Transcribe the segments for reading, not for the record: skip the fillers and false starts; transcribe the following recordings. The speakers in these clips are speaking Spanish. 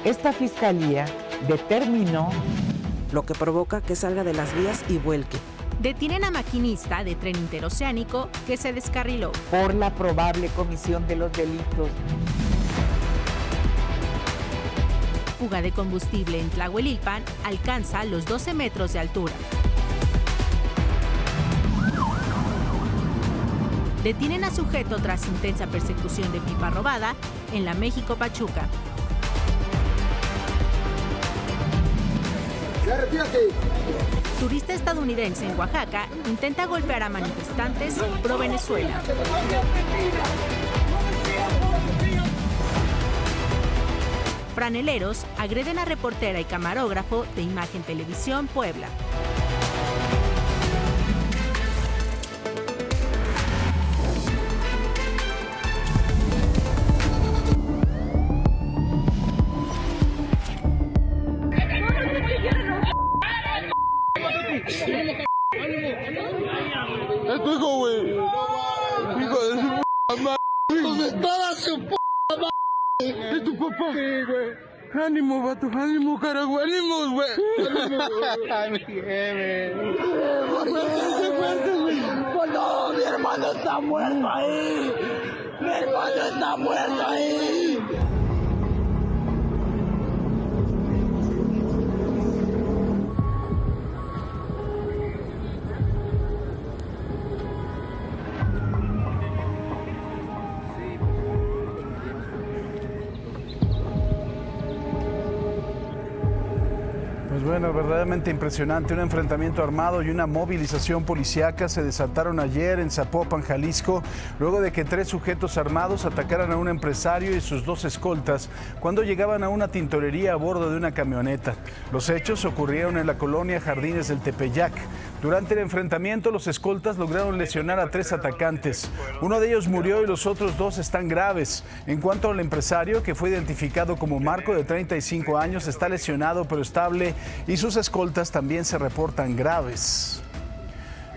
Esta fiscalía determinó, lo que provoca que salga de las vías y vuelque. Detienen a maquinista de tren interoceánico que se descarriló por la probable comisión de los delitos. Fuga de combustible en Tlahuelilpan alcanza los 12 metros de altura. Detienen a sujeto tras intensa persecución de pipa robada en la México-Pachuca. Turista estadounidense en Oaxaca intenta golpear a manifestantes pro Venezuela. Franeleros agreden a reportera y camarógrafo de Imagen Televisión Puebla. Es tu hijo, güey. Hijo de su p*** madre. ¿Dónde estaba su p*** madre? Es tu papá. Sí, güey. Ánimo, vato. Ánimo, carajo. Ánimo, güey. Ay, mi jefe. No, mi hermano está muerto ahí. Mi hermano está muerto ahí. Pues bueno, verdaderamente impresionante. Un enfrentamiento armado y una movilización policíaca se desataron ayer en Zapopan, Jalisco, luego de que 3 sujetos armados atacaran a un empresario y sus 2 escoltas cuando llegaban a una tintorería a bordo de una camioneta. Los hechos ocurrieron en la colonia Jardines del Tepeyac. Durante el enfrentamiento, los escoltas lograron lesionar a 3 atacantes. Uno de ellos murió y los otros 2 están graves. En cuanto al empresario, que fue identificado como Marco, de 35 años, está lesionado pero estable, y sus escoltas también se reportan graves.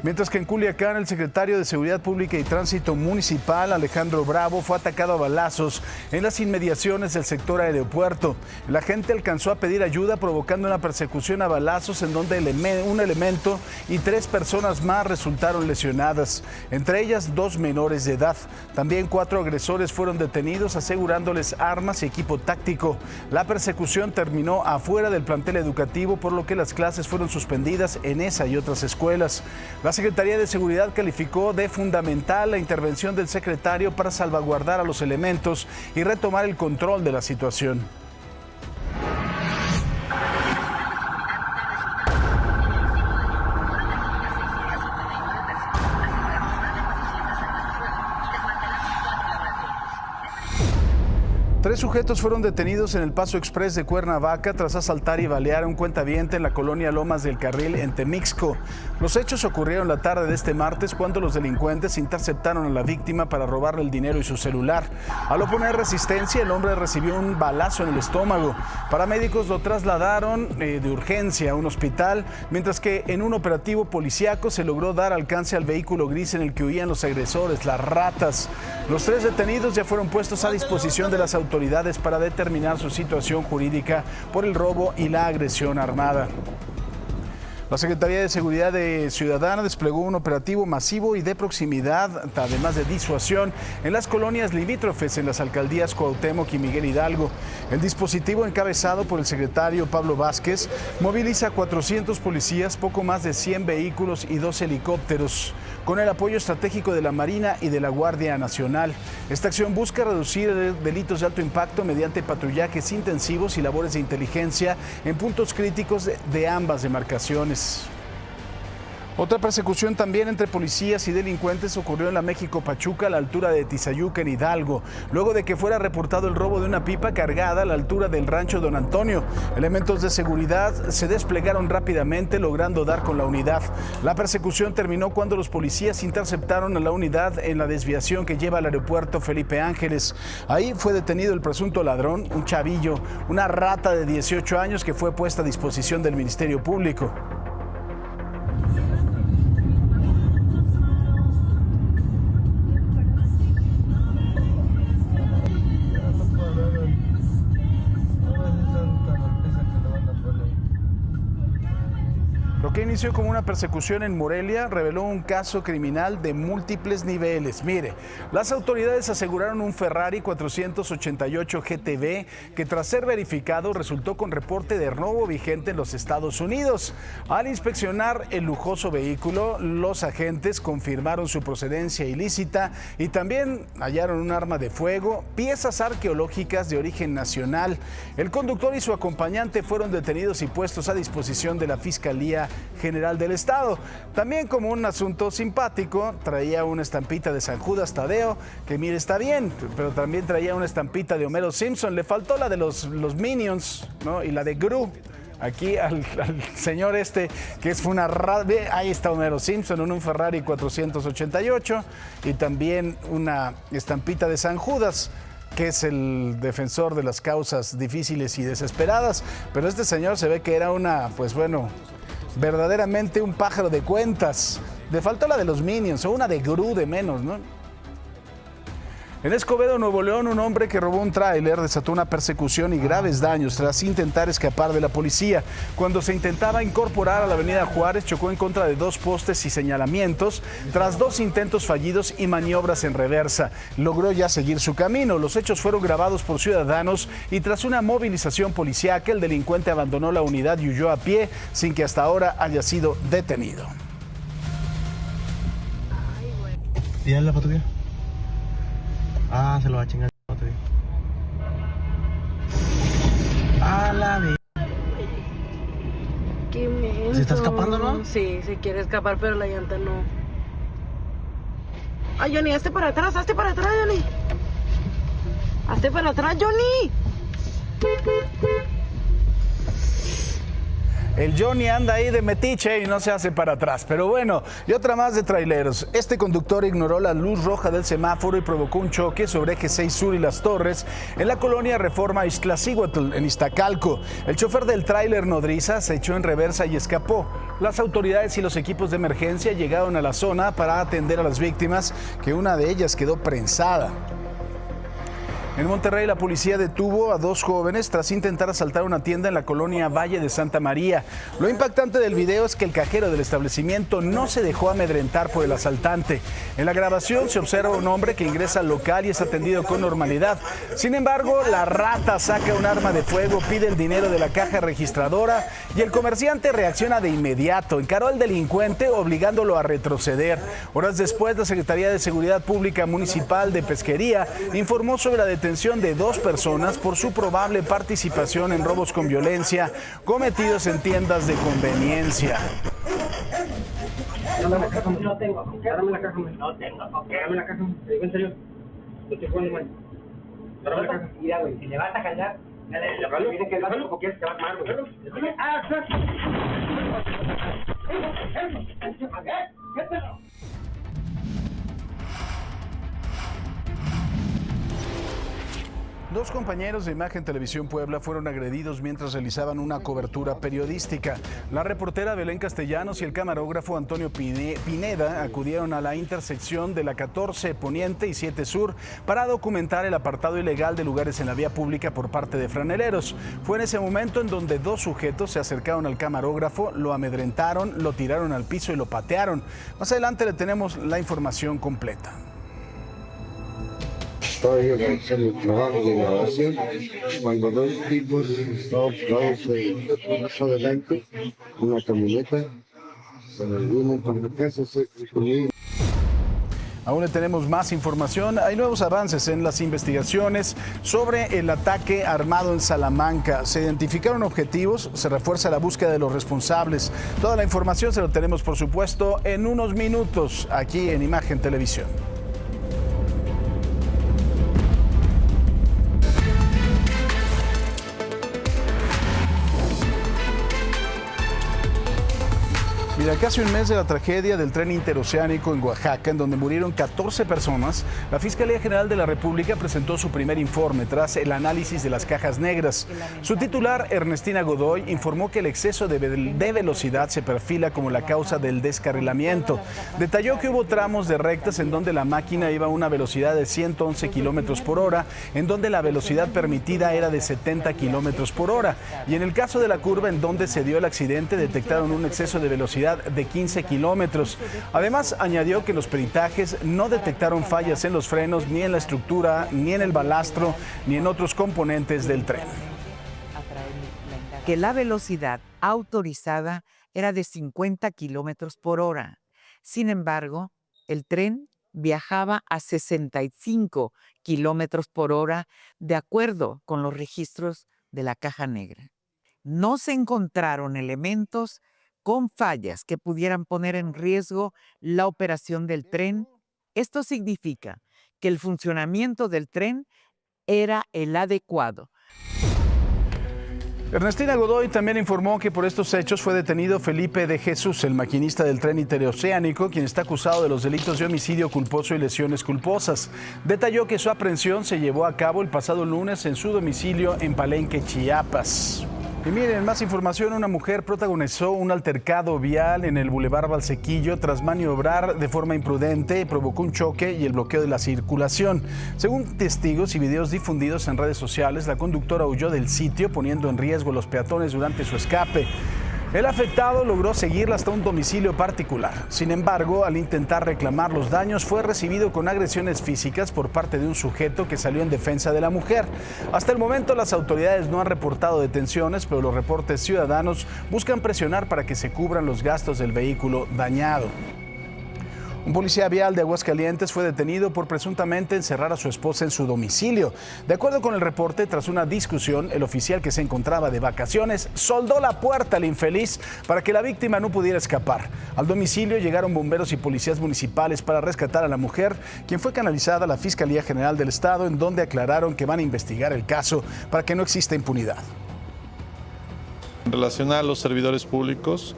Mientras que en Culiacán, el secretario de Seguridad Pública y Tránsito Municipal, Alejandro Bravo, fue atacado a balazos en las inmediaciones del sector aeropuerto. La gente alcanzó a pedir ayuda, provocando una persecución a balazos en donde un elemento y 3 personas más resultaron lesionadas, entre ellas 2 menores de edad. También 4 agresores fueron detenidos, asegurándoles armas y equipo táctico. La persecución terminó afuera del plantel educativo, por lo que las clases fueron suspendidas en esa y otras escuelas. La Secretaría de Seguridad calificó de fundamental la intervención del secretario para salvaguardar a los elementos y retomar el control de la situación. 3 sujetos fueron detenidos en el Paso Express de Cuernavaca tras asaltar y balear a un cuentaviente en la colonia Lomas del Carril en Temixco. Los hechos ocurrieron la tarde de este martes, cuando los delincuentes interceptaron a la víctima para robarle el dinero y su celular. Al oponer resistencia, el hombre recibió un balazo en el estómago. Paramédicos lo trasladaron de urgencia a un hospital, mientras que en un operativo policíaco se logró dar alcance al vehículo gris en el que huían los agresores, las ratas. Los 3 detenidos ya fueron puestos a disposición de las autoridades para determinar su situación jurídica por el robo y la agresión armada. La Secretaría de Seguridad Ciudadana desplegó un operativo masivo y de proximidad, además de disuasión, en las colonias limítrofes en las alcaldías Cuauhtémoc y Miguel Hidalgo. El dispositivo, encabezado por el secretario Pablo Vázquez, moviliza 400 policías, poco más de 100 vehículos y 2 helicópteros, con el apoyo estratégico de la Marina y de la Guardia Nacional. Esta acción busca reducir delitos de alto impacto mediante patrullajes intensivos y labores de inteligencia en puntos críticos de ambas demarcaciones. Otra persecución también entre policías y delincuentes ocurrió en la México-Pachuca, a la altura de Tizayuca, en Hidalgo, luego de que fuera reportado el robo de una pipa cargada a la altura del rancho Don Antonio. Elementos de seguridad se desplegaron rápidamente, logrando dar con la unidad. La persecución terminó cuando los policías interceptaron a la unidad en la desviación que lleva al aeropuerto Felipe Ángeles. Ahí fue detenido el presunto ladrón, un chavillo, una rata de 18 años que fue puesta a disposición del Ministerio Público. inició como una persecución en Morelia reveló un caso criminal de múltiples niveles. Mire, las autoridades aseguraron un Ferrari 488 GTB que tras ser verificado resultó con reporte de robo vigente en los Estados Unidos. Al inspeccionar el lujoso vehículo, los agentes confirmaron su procedencia ilícita y también hallaron un arma de fuego, piezas arqueológicas de origen nacional. El conductor y su acompañante fueron detenidos y puestos a disposición de la Fiscalía General del Estado. También, como un asunto simpático, traía una estampita de San Judas Tadeo, que mire, está bien, pero también traía una estampita de Homero Simpson. Le faltó la de los Minions, ¿no? Y la de Gru. Aquí al señor que fue una... Ahí está Homero Simpson en un Ferrari 488 y también una estampita de San Judas, que es el defensor de las causas difíciles y desesperadas. Pero este señor se ve que era verdaderamente un pájaro de cuentas. Le faltó la de los Minions o una de Gru de menos, ¿no? En Escobedo, Nuevo León, un hombre que robó un tráiler desató una persecución y graves daños tras intentar escapar de la policía. Cuando se intentaba incorporar a la avenida Juárez, chocó en contra de 2 postes y señalamientos. Tras 2 intentos fallidos y maniobras en reversa, logró ya seguir su camino. Los hechos fueron grabados por ciudadanos y tras una movilización policíaca, el delincuente abandonó la unidad y huyó a pie sin que hasta ahora haya sido detenido. ¿Y en la patrulla? Ah, se lo va a chingar el otro día. A la vez. Qué menso. ¿Se está escapando, no? Sí, se quiere escapar, pero la llanta no. Ay, Johnny, hazte para atrás, Johnny. Hazte para atrás, Johnny. El Johnny anda ahí de metiche y no se hace para atrás. Pero bueno, y otra más de traileros. Este conductor ignoró la luz roja del semáforo y provocó un choque sobre Eje 6 Sur y Las Torres en la colonia Reforma Ixtlacíhuatl, en Iztacalco. El chofer del tráiler nodriza se echó en reversa y escapó. Las autoridades y los equipos de emergencia llegaron a la zona para atender a las víctimas, que una de ellas quedó prensada. En Monterrey, la policía detuvo a 2 jóvenes tras intentar asaltar una tienda en la colonia Valle de Santa María. Lo impactante del video es que el cajero del establecimiento no se dejó amedrentar por el asaltante. En la grabación se observa un hombre que ingresa al local y es atendido con normalidad. Sin embargo, la rata saca un arma de fuego, pide el dinero de la caja registradora y el comerciante reacciona de inmediato. Encaró al delincuente obligándolo a retroceder. Horas después, la Secretaría de Seguridad Pública Municipal de Pesquería informó sobre la detención de 2 personas por su probable participación en robos con violencia cometidos en tiendas de conveniencia. Dame la caja, no tengo. Dame la caja, no tengo. Dame la caja, te digo en serio. No estoy jugando mal. Dame la caja. Mira, güey, si le vas a callar, dice que el vaso como quieres te va a quemar, güey. Ah, Dos compañeros de Imagen Televisión Puebla fueron agredidos mientras realizaban una cobertura periodística. La reportera Belén Castellanos y el camarógrafo Antonio Pineda acudieron a la intersección de la 14 Poniente y 7 Sur para documentar el apartado ilegal de lugares en la vía pública por parte de franeleros. Fue en ese momento en donde 2 sujetos se acercaron al camarógrafo, lo amedrentaron, lo tiraron al piso y lo patearon. Más adelante le tenemos la información completa. Estaba yo realizando el trabajo de grabación cuando 2 tipos estaban parados más adelante, una camioneta, vienen por la casa, Aún le tenemos más información. Hay nuevos avances en las investigaciones sobre el ataque armado en Salamanca. Se identificaron objetivos, se refuerza la búsqueda de los responsables. Toda la información se la tenemos, por supuesto, en unos minutos aquí en Imagen Televisión. Mira, A casi un mes de la tragedia del tren interoceánico en Oaxaca, en donde murieron 14 personas, la Fiscalía General de la República presentó su primer informe tras el análisis de las cajas negras. Su titular, Ernestina Godoy, informó que el exceso de velocidad se perfila como la causa del descarrilamiento. Detalló que hubo tramos de rectas en donde la máquina iba a una velocidad de 111 kilómetros por hora, en donde la velocidad permitida era de 70 kilómetros por hora. Y en el caso de la curva en donde se dio el accidente, detectaron un exceso de velocidad de 15 kilómetros. Además, añadió que los peritajes no detectaron fallas en los frenos, ni en la estructura, ni en el balastro, ni en otros componentes del tren. Que la velocidad autorizada era de 50 kilómetros por hora. Sin embargo, el tren viajaba a 65 kilómetros por hora, de acuerdo con los registros de la caja negra. No se encontraron elementos con fallas que pudieran poner en riesgo la operación del tren. Esto significa que el funcionamiento del tren era el adecuado. Ernestina Godoy también informó que por estos hechos fue detenido Felipe de Jesús, el maquinista del tren interoceánico, quien está acusado de los delitos de homicidio culposo y lesiones culposas. Detalló que su aprehensión se llevó a cabo el pasado lunes en su domicilio en Palenque, Chiapas. Y miren, más información, una mujer protagonizó un altercado vial en el Boulevard Valsequillo tras maniobrar de forma imprudente y provocó un choque y el bloqueo de la circulación. Según testigos y videos difundidos en redes sociales, la conductora huyó del sitio poniendo en riesgo a los peatones durante su escape. El afectado logró seguirla hasta un domicilio particular. Sin embargo, al intentar reclamar los daños, fue recibido con agresiones físicas por parte de un sujeto que salió en defensa de la mujer. Hasta el momento, las autoridades no han reportado detenciones, pero los reportes ciudadanos buscan presionar para que se cubran los gastos del vehículo dañado. Un policía vial de Aguascalientes fue detenido por presuntamente encerrar a su esposa en su domicilio. De acuerdo con el reporte, tras una discusión, el oficial, que se encontraba de vacaciones, soldó la puerta al infeliz para que la víctima no pudiera escapar. Al domicilio llegaron bomberos y policías municipales para rescatar a la mujer, quien fue canalizada a la Fiscalía General del Estado, en donde aclararon que van a investigar el caso para que no exista impunidad. En relación a los servidores públicos,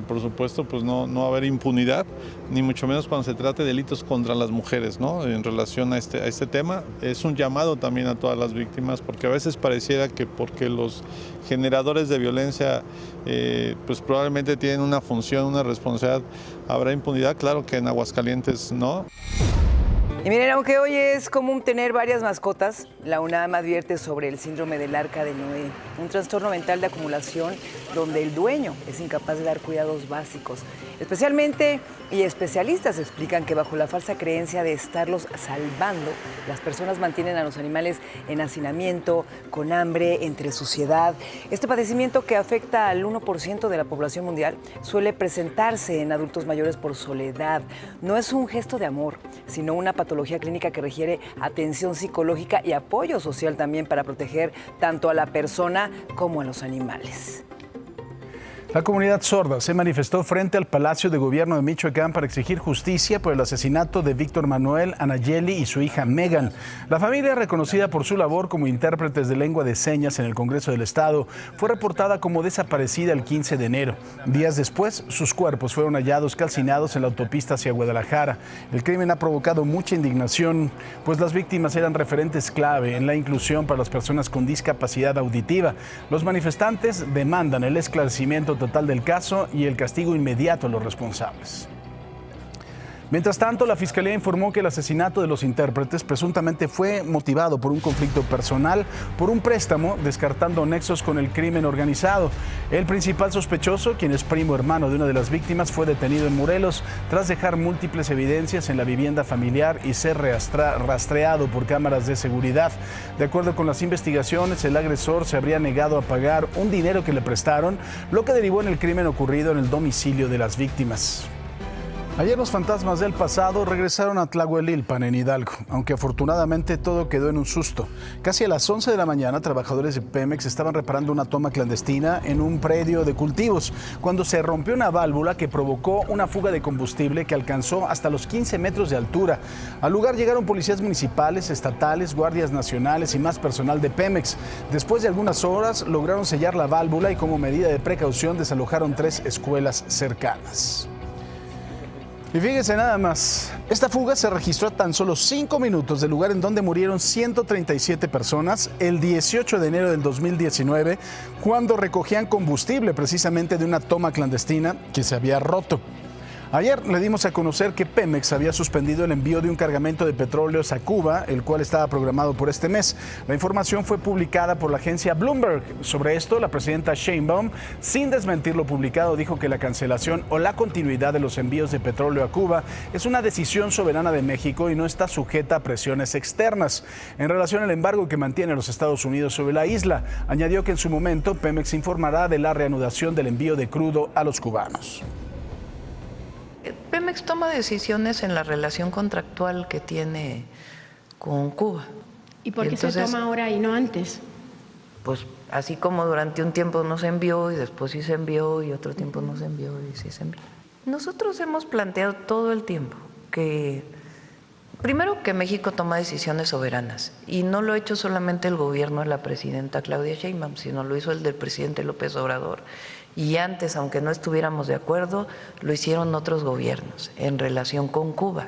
por supuesto, pues no va a haber impunidad, ni mucho menos cuando se trate de delitos contra las mujeres, ¿no? En relación a este tema, es un llamado también a todas las víctimas, porque a veces pareciera que porque los generadores de violencia pues probablemente tienen una función, una responsabilidad, habrá impunidad. Claro que en Aguascalientes no. Y miren, aunque hoy es común tener varias mascotas, la UNAM advierte sobre el síndrome del Arca de Noé, un trastorno mental de acumulación donde el dueño es incapaz de dar cuidados básicos. Especialmente, y especialistas explican que bajo la falsa creencia de estarlos salvando, las personas mantienen a los animales en hacinamiento, con hambre, entre suciedad. Este padecimiento, que afecta al 1% de la población mundial, suele presentarse en adultos mayores por soledad. No es un gesto de amor, sino una patología clínica que requiere atención psicológica y apoyo social también para proteger tanto a la persona como a los animales. La comunidad sorda se manifestó frente al Palacio de Gobierno de Michoacán para exigir justicia por el asesinato de Víctor Manuel, Anayeli y su hija Megan. La familia, reconocida por su labor como intérpretes de lengua de señas en el Congreso del Estado, fue reportada como desaparecida el 15 de enero. Días después, sus cuerpos fueron hallados calcinados en la autopista hacia Guadalajara. El crimen ha provocado mucha indignación, pues las víctimas eran referentes clave en la inclusión para las personas con discapacidad auditiva. Los manifestantes demandan el esclarecimiento total del caso y el castigo inmediato a los responsables. Mientras tanto, la Fiscalía informó que el asesinato de los intérpretes presuntamente fue motivado por un conflicto personal por un préstamo, descartando nexos con el crimen organizado. El principal sospechoso, quien es primo hermano de una de las víctimas, fue detenido en Morelos tras dejar múltiples evidencias en la vivienda familiar y ser rastreado por cámaras de seguridad. De acuerdo con las investigaciones, el agresor se habría negado a pagar un dinero que le prestaron, lo que derivó en el crimen ocurrido en el domicilio de las víctimas. Ayer los fantasmas del pasado regresaron a Tlahuelilpan, en Hidalgo, aunque afortunadamente todo quedó en un susto. Casi a las 11 de la mañana, trabajadores de Pemex estaban reparando una toma clandestina en un predio de cultivos, cuando se rompió una válvula que provocó una fuga de combustible que alcanzó hasta los 15 metros de altura. Al lugar llegaron policías municipales, estatales, guardias nacionales y más personal de Pemex. Después de algunas horas lograron sellar la válvula y como medida de precaución desalojaron 3 escuelas cercanas. Y fíjense nada más, esta fuga se registró a tan solo 5 minutos del lugar en donde murieron 137 personas el 18 de enero del 2019, cuando recogían combustible precisamente de una toma clandestina que se había roto. Ayer le dimos a conocer que Pemex había suspendido el envío de un cargamento de petróleos a Cuba, el cual estaba programado por este mes. La información fue publicada por la agencia Bloomberg. Sobre esto, la presidenta Sheinbaum, sin desmentir lo publicado, dijo que la cancelación o la continuidad de los envíos de petróleo a Cuba es una decisión soberana de México y no está sujeta a presiones externas. En relación al embargo que mantiene los Estados Unidos sobre la isla, añadió que en su momento Pemex informará de la reanudación del envío de crudo a los cubanos. Pemex toma decisiones en la relación contractual que tiene con Cuba. ¿Y por qué se toma ahora y no antes? Pues así como durante un tiempo no se envió y después sí se envió y otro tiempo no se envió y sí se envió. Nosotros hemos planteado todo el tiempo que, primero, que México toma decisiones soberanas y no lo ha hecho solamente el gobierno de la presidenta Claudia Sheinbaum, sino lo hizo el del presidente López Obrador. Y antes, aunque no estuviéramos de acuerdo, lo hicieron otros gobiernos en relación con Cuba.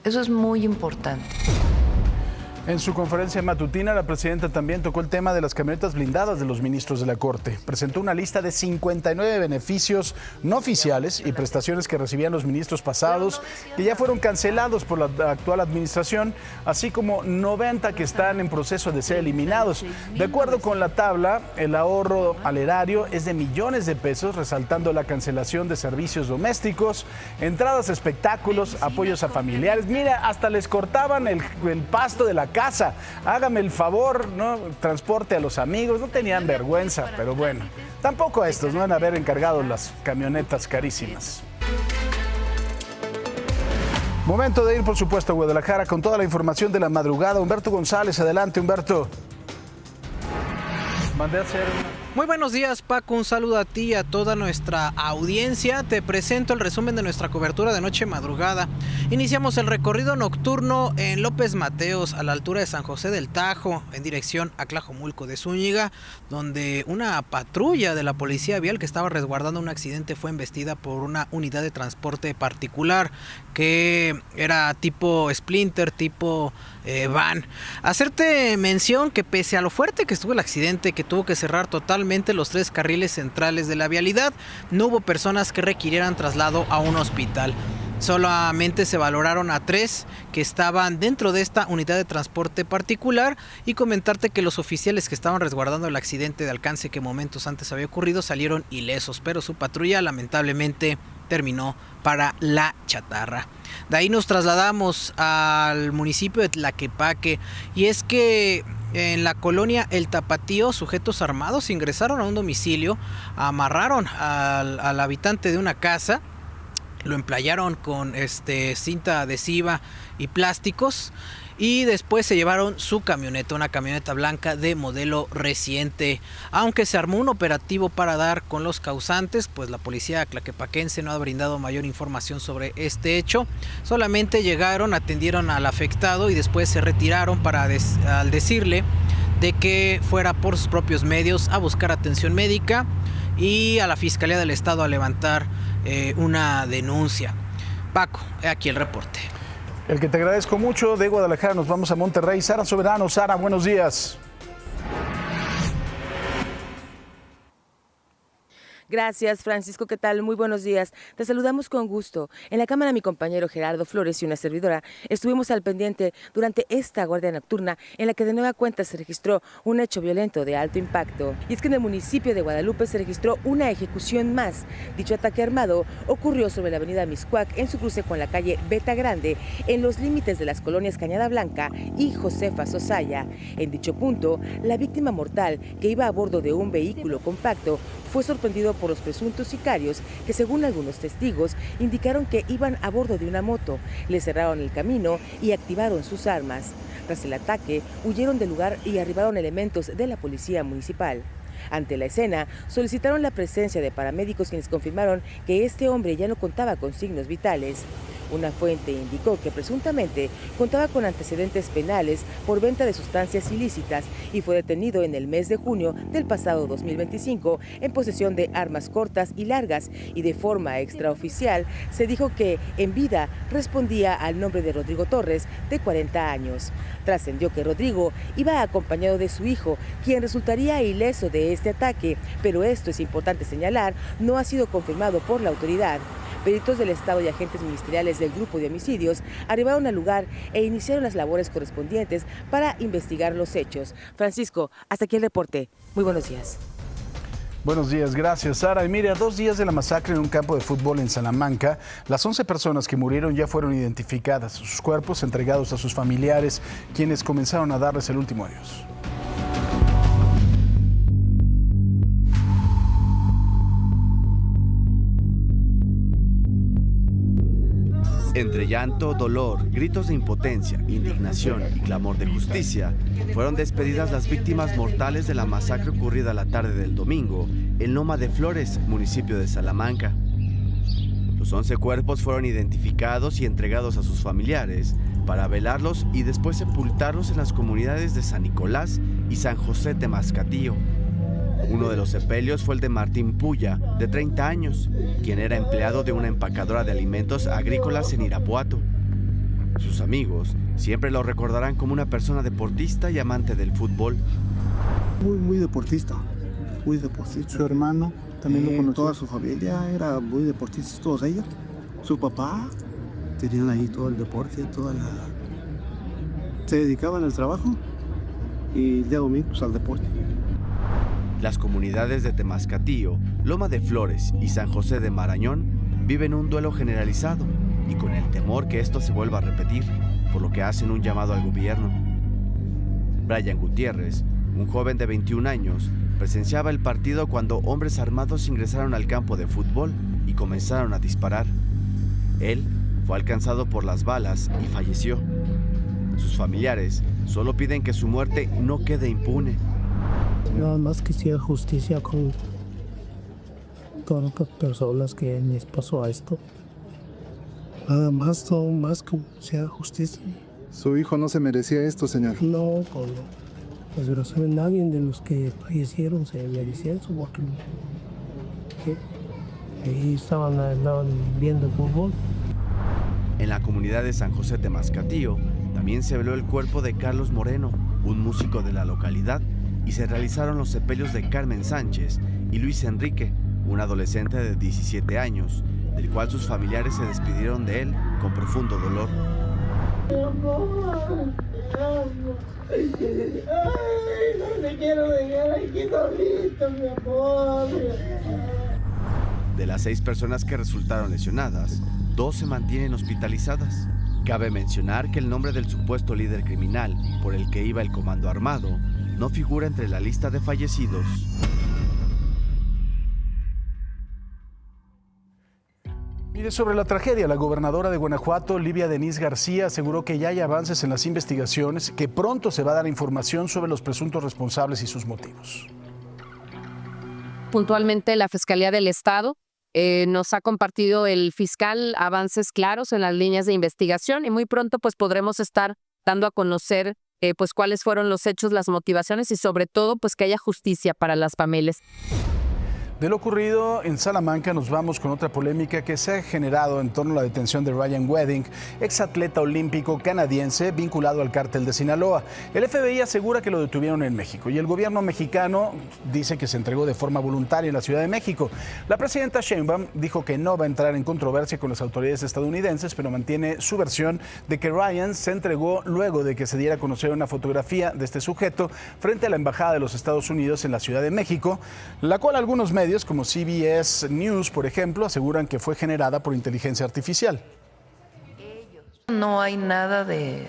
Eso es muy importante. En su conferencia matutina, la presidenta también tocó el tema de las camionetas blindadas de los ministros de la Corte. Presentó una lista de 59 beneficios no oficiales y prestaciones que recibían los ministros pasados, que ya fueron cancelados por la actual administración, así como 90 que están en proceso de ser eliminados. De acuerdo con la tabla, el ahorro al erario es de millones de pesos, resaltando la cancelación de servicios domésticos, entradas a espectáculos, apoyos a familiares. Mira, hasta les cortaban el pasto de la casa, hágame el favor, ¿no? Transporte a los amigos, no tenían vergüenza, pero bueno, tampoco a estos no van a haber encargado las camionetas carísimas. Momento de ir, por supuesto, a Guadalajara con toda la información de la madrugada. Humberto González, adelante, Humberto. Mandé a hacer... Muy buenos días, Paco, un saludo a ti y a toda nuestra audiencia. Te presento el resumen de nuestra cobertura de noche madrugada. Iniciamos el recorrido nocturno en López Mateos, a la altura de San José del Tajo, en dirección a Tlajomulco de Zúñiga, donde una patrulla de la policía vial que estaba resguardando un accidente fue embestida por una unidad de transporte particular que era tipo Sprinter, tipo van. Hacerte mención que pese a lo fuerte que estuvo el accidente, que tuvo que cerrar totalmente los 3 carriles centrales de la vialidad, no hubo personas que requirieran traslado a un hospital. Solamente se valoraron a 3 que estaban dentro de esta unidad de transporte particular, y comentarte que los oficiales que estaban resguardando el accidente de alcance que momentos antes había ocurrido salieron ilesos, pero su patrulla lamentablemente terminó para la chatarra. De ahí nos trasladamos al municipio de Tlaquepaque, y es que en la colonia El Tapatío, sujetos armados ingresaron a un domicilio, amarraron al habitante de una casa, lo emplayaron con cinta adhesiva y plásticos, y después se llevaron su camioneta, una camioneta blanca de modelo reciente. Aunque se armó un operativo para dar con los causantes, pues la policía tlaquepaquense no ha brindado mayor información sobre este hecho. Solamente llegaron, atendieron al afectado y después se retiraron al decirle de que fuera por sus propios medios a buscar atención médica y a la Fiscalía del Estado a levantar una denuncia. Paco, aquí el reporte. El que te agradezco mucho. De Guadalajara nos vamos a Monterrey. Sara Soberano. Sara, buenos días. Gracias, Francisco. ¿Qué tal? Muy buenos días. Te saludamos con gusto. En la cámara mi compañero Gerardo Flores y una servidora estuvimos al pendiente durante esta guardia nocturna en la que de nueva cuenta se registró un hecho violento de alto impacto. Y es que en el municipio de Guadalupe se registró una ejecución más. Dicho ataque armado ocurrió sobre la avenida Mixcoac en su cruce con la calle Beta Grande, en los límites de las colonias Cañada Blanca y Josefa Sosaya. En dicho punto, la víctima mortal, que iba a bordo de un vehículo compacto, fue sorprendido por los presuntos sicarios que, según algunos testigos, indicaron que iban a bordo de una moto, le cerraron el camino y activaron sus armas. Tras el ataque, huyeron del lugar y arribaron elementos de la policía municipal. Ante la escena, solicitaron la presencia de paramédicos quienes confirmaron que este hombre ya no contaba con signos vitales. Una fuente indicó que presuntamente contaba con antecedentes penales por venta de sustancias ilícitas y fue detenido en el mes de junio del pasado 2025 en posesión de armas cortas y largas, y de forma extraoficial se dijo que en vida respondía al nombre de Rodrigo Torres, de 40 años. Trascendió que Rodrigo iba acompañado de su hijo, quien resultaría ileso de este ataque, pero esto, es importante señalar, no ha sido confirmado por la autoridad. Peritos del Estado y agentes ministeriales del grupo de homicidios arribaron al lugar e iniciaron las labores correspondientes para investigar los hechos. Francisco, hasta aquí el reporte. Muy buenos días. Buenos días, gracias Sara. Y mire, a 2 días de la masacre en un campo de fútbol en Salamanca, las 11 personas que murieron ya fueron identificadas, sus cuerpos entregados a sus familiares, quienes comenzaron a darles el último adiós. Entre llanto, dolor, gritos de impotencia, indignación y clamor de justicia, fueron despedidas las víctimas mortales de la masacre ocurrida la tarde del domingo en Loma de Flores, municipio de Salamanca. Los 11 cuerpos fueron identificados y entregados a sus familiares para velarlos y después sepultarlos en las comunidades de San Nicolás y San José Temascatío. Uno de los sepelios fue el de Martín Puya, de 30 años, quien era empleado de una empacadora de alimentos agrícolas en Irapuato. Sus amigos siempre lo recordarán como una persona deportista y amante del fútbol. Muy deportista, muy deportista. Su hermano también lo conoció. Toda su familia era muy deportistas, todos ellos. Su papá, tenían ahí todo el deporte, se dedicaban al trabajo y el día domingo al deporte. Las comunidades de Temascatío, Loma de Flores y San José de Marañón viven un duelo generalizado y con el temor que esto se vuelva a repetir, por lo que hacen un llamado al gobierno. Brian Gutiérrez, un joven de 21 años, presenciaba el partido cuando hombres armados ingresaron al campo de fútbol y comenzaron a disparar. Él fue alcanzado por las balas y falleció. Sus familiares solo piden que su muerte no quede impune. Nada más quisiera justicia con todas las personas que les pasó a esto. Nada más, no más que sea justicia. Su hijo no se merecía esto, señor. No, desgraciadamente nadie de los que fallecieron se merecía eso, porque ahí estaban viendo el fútbol. En la comunidad de San José Temascatío también se veló el cuerpo de Carlos Moreno, un músico de la localidad, y se realizaron los sepelios de Carmen Sánchez y Luis Enrique, un adolescente de 17 años, del cual sus familiares se despidieron de él con profundo dolor. Ay, no te quiero dejar aquí solito, mi amor. De las 6 personas que resultaron lesionadas, 2 se mantienen hospitalizadas. Cabe mencionar que el nombre del supuesto líder criminal por el que iba el comando armado no figura entre la lista de fallecidos. Mire, sobre la tragedia, la gobernadora de Guanajuato, Livia Denise García, aseguró que ya hay avances en las investigaciones, que pronto se va a dar información sobre los presuntos responsables y sus motivos. Puntualmente, la Fiscalía del Estado nos ha compartido el fiscal avances claros en las líneas de investigación y muy pronto pues podremos estar dando a conocer pues cuáles fueron los hechos, las motivaciones y sobre todo pues que haya justicia para las familias. De lo ocurrido en Salamanca nos vamos con otra polémica que se ha generado en torno a la detención de Ryan Wedding, exatleta olímpico canadiense vinculado al cártel de Sinaloa. El FBI asegura que lo detuvieron en México y el gobierno mexicano dice que se entregó de forma voluntaria en la Ciudad de México. La presidenta Sheinbaum dijo que no va a entrar en controversia con las autoridades estadounidenses, pero mantiene su versión de que Ryan se entregó luego de que se diera a conocer una fotografía de este sujeto frente a la Embajada de los Estados Unidos en la Ciudad de México, la cual algunos medios como CBS News, por ejemplo, aseguran que fue generada por inteligencia artificial. No hay nada de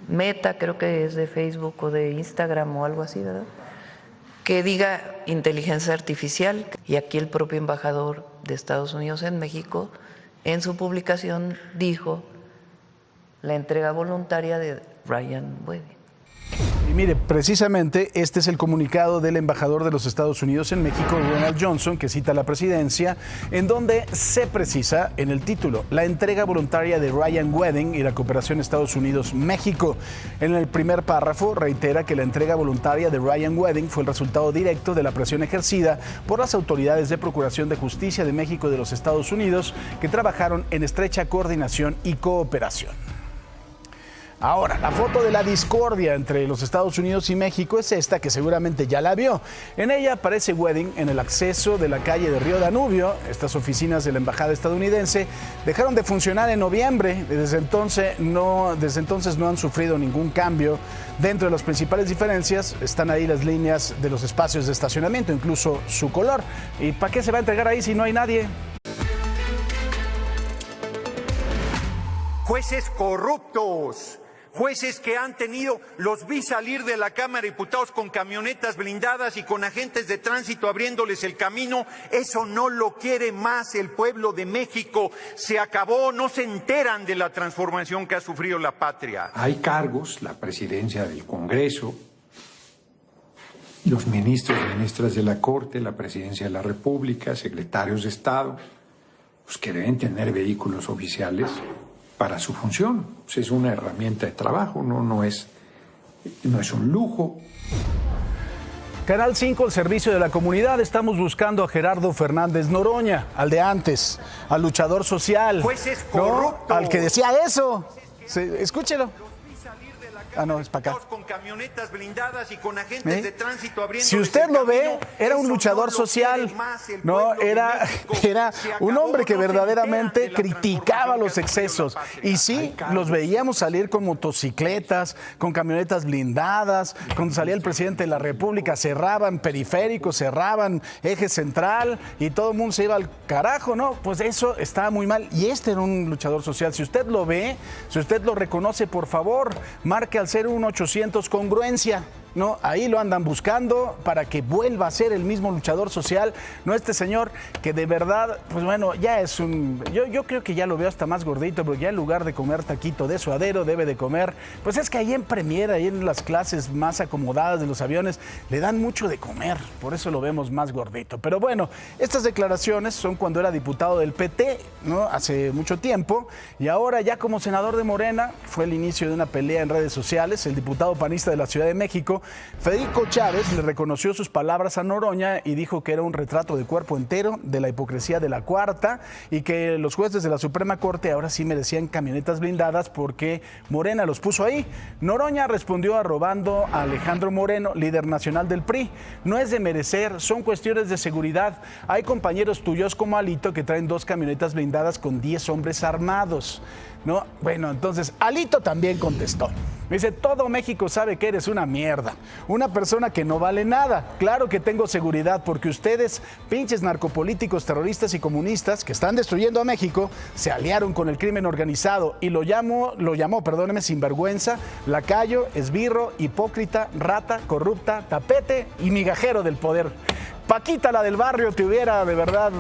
Meta, creo que es de Facebook o de Instagram o algo así, ¿verdad? que diga inteligencia artificial, y aquí el propio embajador de Estados Unidos en México en su publicación dijo la entrega voluntaria de Ryan Wedding. Y mire, precisamente este es el comunicado del embajador de los Estados Unidos en México, Ronald Johnson, que cita a la presidencia, en donde se precisa en el título la entrega voluntaria de Ryan Wedding y la cooperación Estados Unidos-México. En el primer párrafo reitera que la entrega voluntaria de Ryan Wedding fue el resultado directo de la presión ejercida por las autoridades de Procuración de Justicia de México y de los Estados Unidos, que trabajaron en estrecha coordinación y cooperación. Ahora, la foto de la discordia entre los Estados Unidos y México es esta, que seguramente ya la vio. En ella aparece Wedding en el acceso de la calle de Río Danubio. Estas oficinas de la embajada estadounidense dejaron de funcionar en noviembre. Desde entonces no han sufrido ningún cambio. Dentro de las principales diferencias están ahí las líneas de los espacios de estacionamiento, incluso su color. ¿Y para qué se va a entregar ahí si no hay nadie? Jueces corruptos. Jueces que los vi salir de la Cámara de Diputados con camionetas blindadas y con agentes de tránsito abriéndoles el camino. Eso no lo quiere más el pueblo de México. Se acabó, no se enteran de la transformación que ha sufrido la patria. Hay cargos, la presidencia del Congreso, los ministros y ministras de la Corte, la presidencia de la República, secretarios de Estado, pues que deben tener vehículos oficiales para su función. Pues es una herramienta de trabajo, no es un lujo. Canal 5, el servicio de la comunidad. Estamos buscando a Gerardo Fernández Noroña, al de antes, al luchador social, Jueces corruptos, al que decía eso. Escúchelo. Ah, no, es para acá. Con camionetas blindadas y con agentes de tránsito abriendo. Si usted lo ve, era un luchador social, no, era un hombre que verdaderamente criticaba los excesos. Y sí, los veíamos salir con motocicletas, con camionetas blindadas. Cuando salía el presidente de la República, cerraban periféricos, cerraban eje central y todo el mundo se iba al carajo, ¿no? Pues eso estaba muy mal. Y este era un luchador social. Si usted lo ve, si usted lo reconoce, por favor, marque al 01800 congruencia, ¿no? Ahí lo andan buscando para que vuelva a ser el mismo luchador social, ¿no? Este señor que de verdad, pues bueno, ya es yo creo que ya lo veo hasta más gordito, porque ya en lugar de comer taquito de suadero, debe de comer, pues es que ahí en Premier, ahí en las clases más acomodadas de los aviones, le dan mucho de comer, por eso lo vemos más gordito. Pero bueno, estas declaraciones son cuando era diputado del PT, ¿no? Hace mucho tiempo, y ahora ya como senador de Morena, fue el inicio de una pelea en redes sociales. El diputado panista de la Ciudad de México, Federico Chávez, le reconoció sus palabras a Noroña y dijo que era un retrato de cuerpo entero de la hipocresía de la cuarta y que los jueces de la Suprema Corte ahora sí merecían camionetas blindadas porque Morena los puso ahí. Noroña respondió arrobando a Alejandro Moreno, líder nacional del PRI. No es de merecer, son cuestiones de seguridad. Hay compañeros tuyos como Alito que traen 2 camionetas blindadas con 10 hombres armados, ¿no? Bueno, entonces Alito también contestó. Me dice, todo México sabe que eres una mierda, una persona que no vale nada. Claro que tengo seguridad porque ustedes, pinches narcopolíticos, terroristas y comunistas que están destruyendo a México, se aliaron con el crimen organizado y lo llamó, perdóneme, sinvergüenza, lacayo, esbirro, hipócrita, rata, corrupta, tapete y migajero del poder. Paquita, la del barrio, te hubiera de verdad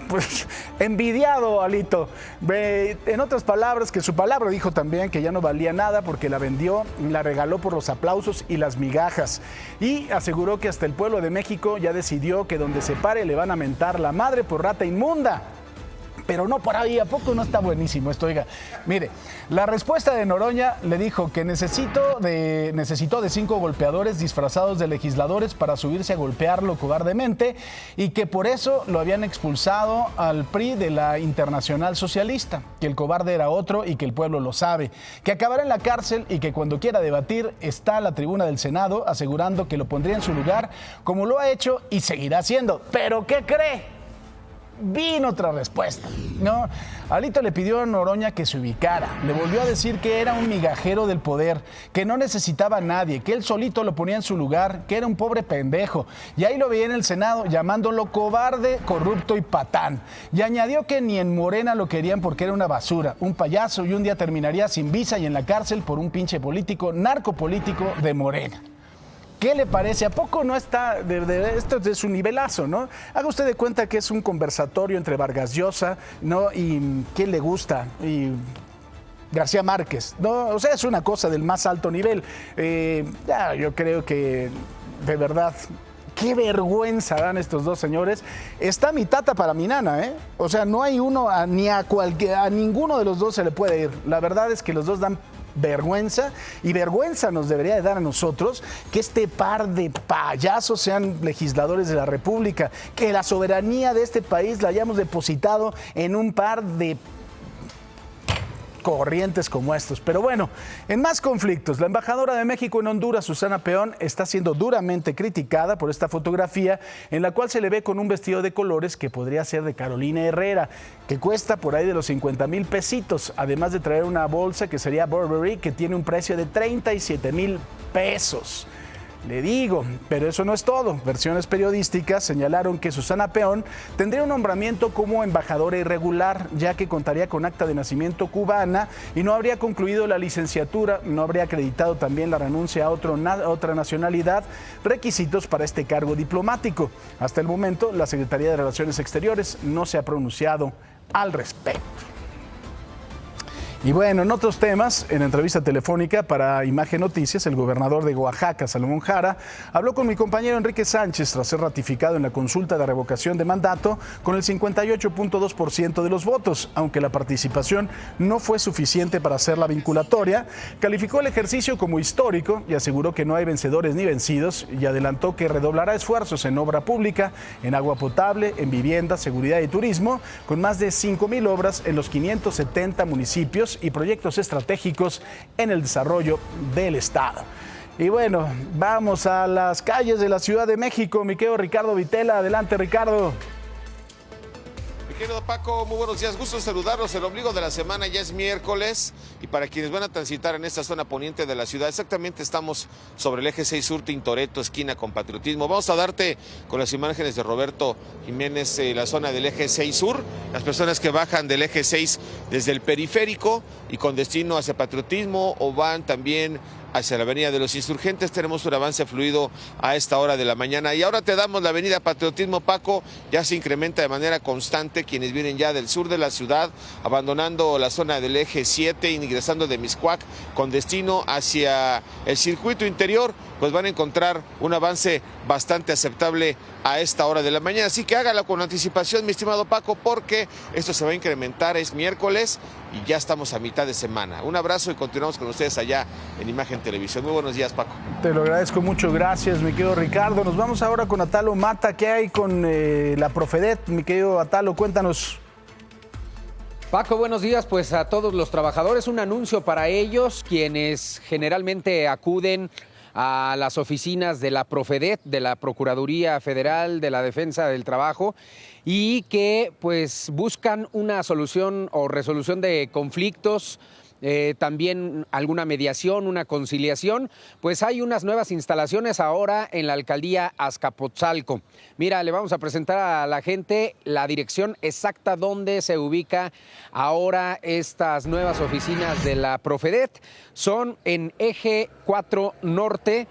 pues envidiado, Alito. En otras palabras, que su palabra dijo también que ya no valía nada porque la vendió, la regaló por los aplausos y las migajas. Y aseguró que hasta el pueblo de México ya decidió que donde se pare le van a mentar la madre por rata inmunda. Pero no por ahí, ¿a poco no está buenísimo esto? Oiga, mire, la respuesta de Noroña le dijo que necesitó de 5 golpeadores disfrazados de legisladores para subirse a golpearlo cobardemente y que por eso lo habían expulsado al PRI de la Internacional Socialista, que el cobarde era otro y que el pueblo lo sabe, que acabará en la cárcel y que cuando quiera debatir está a la tribuna del Senado asegurando que lo pondría en su lugar como lo ha hecho y seguirá haciendo. ¿Pero qué cree? Vino otra respuesta, ¿no? Alito le pidió a Noroña que se ubicara, le volvió a decir que era un migajero del poder, que no necesitaba a nadie, que él solito lo ponía en su lugar, que era un pobre pendejo. Y ahí lo veía en el Senado llamándolo cobarde, corrupto y patán. Y añadió que ni en Morena lo querían porque era una basura, un payaso y un día terminaría sin visa y en la cárcel por un pinche político, narcopolítico de Morena. ¿Qué le parece? ¿A poco no está esto de su nivelazo, no? Haga usted de cuenta que es un conversatorio entre Vargas Llosa, ¿no? Y ¿quién le gusta? Y García Márquez, ¿no? O sea, es una cosa del más alto nivel. Yo creo que, de verdad, qué vergüenza dan estos dos señores. Está mi tata para mi nana, ¿eh? O sea, no hay uno, a ninguno de los dos se le puede ir. La verdad es que los dos dan vergüenza, y vergüenza nos debería de dar a nosotros que este par de payasos sean legisladores de la República, que la soberanía de este país la hayamos depositado en un par de corrientes como estos. Pero bueno, en más conflictos, la embajadora de México en Honduras, Susana Peón, está siendo duramente criticada por esta fotografía en la cual se le ve con un vestido de colores que podría ser de Carolina Herrera, que cuesta por ahí de los 50,000 pesitos, además de traer una bolsa que sería Burberry, que tiene un precio de 37,000 pesos. Le digo, pero eso no es todo. Versiones periodísticas señalaron que Susana Peón tendría un nombramiento como embajadora irregular, ya que contaría con acta de nacimiento cubana y no habría concluido la licenciatura, no habría acreditado también la renuncia a otra nacionalidad, requisitos para este cargo diplomático. Hasta el momento, la Secretaría de Relaciones Exteriores no se ha pronunciado al respecto. Y bueno, en otros temas, en entrevista telefónica para Imagen Noticias, el gobernador de Oaxaca, Salomón Jara, habló con mi compañero Enrique Sánchez tras ser ratificado en la consulta de revocación de mandato con el 58.2% de los votos. Aunque la participación no fue suficiente para hacerla vinculatoria, calificó el ejercicio como histórico y aseguró que no hay vencedores ni vencidos, y adelantó que redoblará esfuerzos en obra pública, en agua potable, en vivienda, seguridad y turismo, con más de 5,000 obras en los 570 municipios y proyectos estratégicos en el desarrollo del Estado. Y bueno, vamos a las calles de la Ciudad de México. Mi querido Ricardo Vitela, adelante, Ricardo. Mi querido Paco, muy buenos días, gusto saludarlos. El ombligo de la semana ya es miércoles, y para quienes van a transitar en esta zona poniente de la ciudad, exactamente estamos sobre el eje 6 Sur, Tintoretto, esquina con Patriotismo. Vamos a darte con las imágenes de Roberto Jiménez la zona del eje 6 Sur, las personas que bajan del eje 6 desde el periférico y con destino hacia Patriotismo, o van también hacia la avenida de los Insurgentes. Tenemos un avance fluido a esta hora de la mañana. Y ahora te damos la avenida Patriotismo, Paco. Ya se incrementa de manera constante quienes vienen ya del sur de la ciudad, abandonando la zona del eje 7, ingresando de Mixcoac con destino hacia el circuito interior, pues van a encontrar un avance bastante aceptable a esta hora de la mañana. Así que hágalo con anticipación, mi estimado Paco, porque esto se va a incrementar. Es miércoles y ya estamos a mitad de semana. Un abrazo y continuamos con ustedes allá en Imagen Televisión. Muy buenos días, Paco. Te lo agradezco mucho, gracias, mi querido Ricardo. Nos vamos ahora con Atalo Mata. ¿Qué hay con la Profedet? Mi querido Atalo, cuéntanos. Paco, buenos días. Pues a todos los trabajadores, un anuncio para ellos, quienes generalmente acuden a las oficinas de la Profedet, de la Procuraduría Federal de la Defensa del Trabajo, y que pues buscan una solución o resolución de conflictos, también alguna mediación, una conciliación. Pues hay unas nuevas instalaciones ahora en la alcaldía Azcapotzalco. Mira, le vamos a presentar a la gente la dirección exacta donde se ubica ahora estas nuevas oficinas de la Profedet. Son en Eje 4 Norte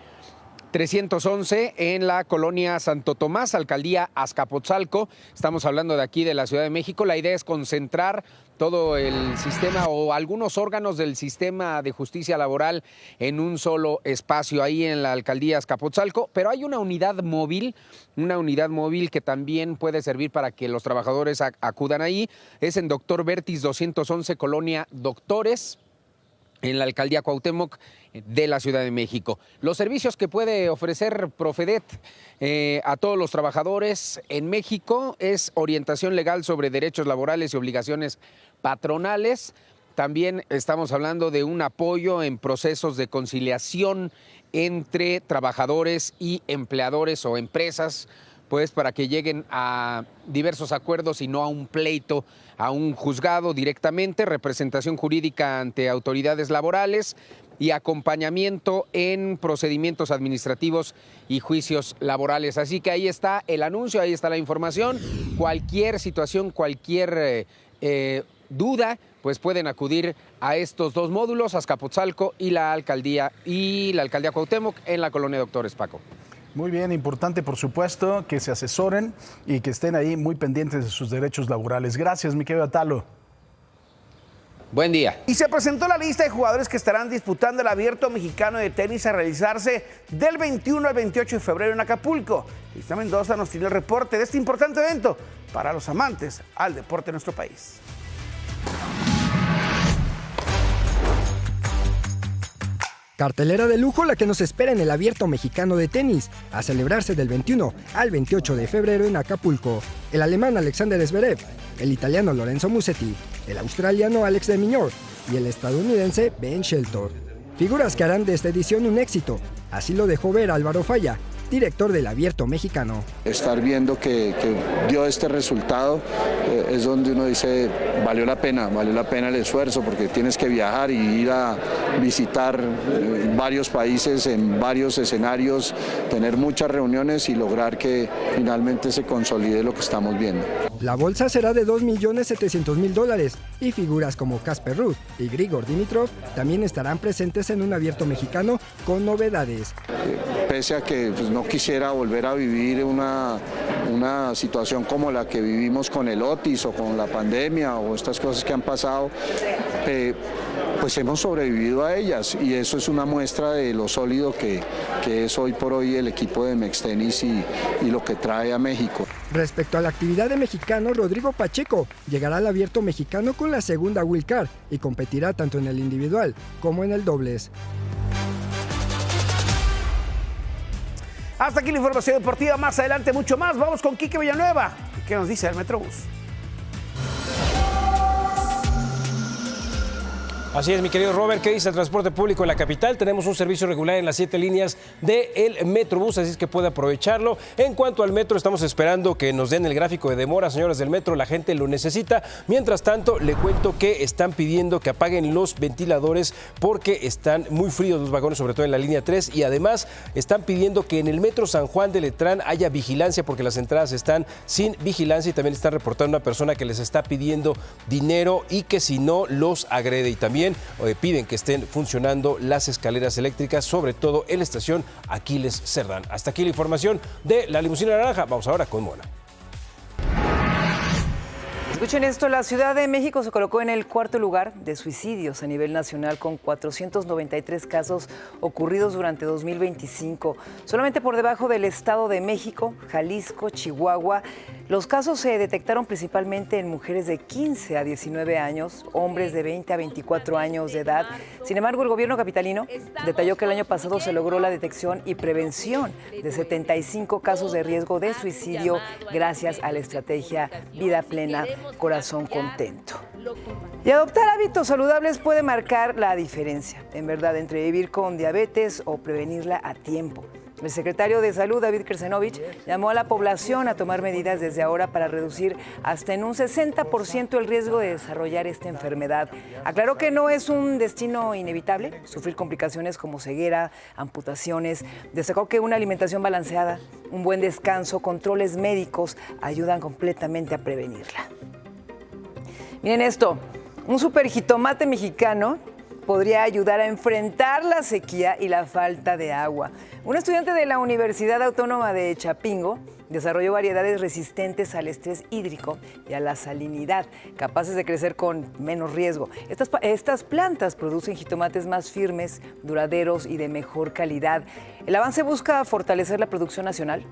311 en la colonia Santo Tomás, alcaldía Azcapotzalco. Estamos hablando de aquí de la Ciudad de México. La idea es concentrar todo el sistema o algunos órganos del sistema de justicia laboral en un solo espacio ahí en la alcaldía Azcapotzalco, pero hay una unidad móvil que también puede servir para que los trabajadores acudan ahí. Es en Doctor Vertis 211, colonia Doctores, en la alcaldía Cuauhtémoc de la Ciudad de México. Los servicios que puede ofrecer Profedet a todos los trabajadores en México es orientación legal sobre derechos laborales y obligaciones patronales. También estamos hablando de un apoyo en procesos de conciliación entre trabajadores y empleadores o empresas, pues para que lleguen a diversos acuerdos y no a un pleito, a un juzgado directamente, representación jurídica ante autoridades laborales y acompañamiento en procedimientos administrativos y juicios laborales. Así que ahí está el anuncio, ahí está la información. Cualquier situación, cualquier duda, pues pueden acudir a estos dos módulos, Azcapotzalco y la alcaldía Cuauhtémoc en la colonia Doctores, Paco. Muy bien, importante por supuesto que se asesoren y que estén ahí muy pendientes de sus derechos laborales. Gracias, mi querido Atalo. Buen día. Y se presentó la lista de jugadores que estarán disputando el Abierto Mexicano de Tenis a realizarse del 21 al 28 de febrero en Acapulco. Lista Mendoza nos tiene el reporte de este importante evento para los amantes al deporte en nuestro país. Cartelera de lujo la que nos espera en el Abierto Mexicano de Tenis, a celebrarse del 21 al 28 de febrero en Acapulco. El alemán Alexander Zverev, el italiano Lorenzo Musetti, el australiano Alex de Minaur y el estadounidense Ben Shelton. Figuras que harán de esta edición un éxito, así lo dejó ver Álvaro Falla, director del Abierto Mexicano. Estar viendo que dio este resultado es donde uno dice valió la pena el esfuerzo, porque tienes que viajar y ir a visitar varios países en varios escenarios, tener muchas reuniones y lograr que finalmente se consolide lo que estamos viendo. La bolsa será de $2.700.000 y figuras como Casper Ruud y Grigor Dimitrov también estarán presentes en un Abierto Mexicano con novedades. Pese a que no quisiera volver a vivir una situación como la que vivimos con el Otis o con la pandemia o estas cosas que han pasado, pues hemos sobrevivido a ellas y eso es una muestra de lo sólido que es hoy por hoy el equipo de Mextenis y lo que trae a México. Respecto a la actividad de mexicano, Rodrigo Pacheco llegará al Abierto Mexicano con la segunda Wild Card y competirá tanto en el individual como en el dobles. Hasta aquí la información deportiva, más adelante mucho más. Vamos con Quique Villanueva. ¿Qué nos dice el Metrobús? Así es, mi querido Robert, ¿qué dice el transporte público en la capital? Tenemos un servicio regular en las 7 líneas del Metrobús, así es que puede aprovecharlo. En cuanto al metro, estamos esperando que nos den el gráfico de demora, señores del metro, la gente lo necesita. Mientras tanto, le cuento que están pidiendo que apaguen los ventiladores porque están muy fríos los vagones, sobre todo en la línea 3, y además están pidiendo que en el metro San Juan de Letrán haya vigilancia porque las entradas están sin vigilancia y también están reportando a una persona que les está pidiendo dinero y que si no los agrede. Y también piden que estén funcionando las escaleras eléctricas, sobre todo en la estación Aquiles Cerdán. Hasta aquí la información de la limusina naranja. Vamos ahora con Mona. Escuchen esto, la Ciudad de México se colocó en el cuarto lugar de suicidios a nivel nacional con 493 casos ocurridos durante 2025, solamente por debajo del Estado de México, Jalisco, Chihuahua. Los casos se detectaron principalmente en mujeres de 15 a 19 años, hombres de 20 a 24 años de edad. Sin embargo, el gobierno capitalino detalló que el año pasado se logró la detección y prevención de 75 casos de riesgo de suicidio gracias a la estrategia Vida Plena, Corazón Contento. Y adoptar hábitos saludables puede marcar la diferencia, en verdad, entre vivir con diabetes o prevenirla a tiempo. El secretario de Salud, David Krsenovich, llamó a la población a tomar medidas desde ahora para reducir hasta en un 60% el riesgo de desarrollar esta enfermedad. Aclaró que no es un destino inevitable sufrir complicaciones como ceguera, amputaciones. Destacó que una alimentación balanceada, un buen descanso, controles médicos ayudan completamente a prevenirla. Miren esto, un super jitomate mexicano podría ayudar a enfrentar la sequía y la falta de agua. Un estudiante de la Universidad Autónoma de Chapingo desarrolló variedades resistentes al estrés hídrico y a la salinidad, capaces de crecer con menos riesgo. Estas plantas producen jitomates más firmes, duraderos y de mejor calidad. El avance busca fortalecer la producción nacional,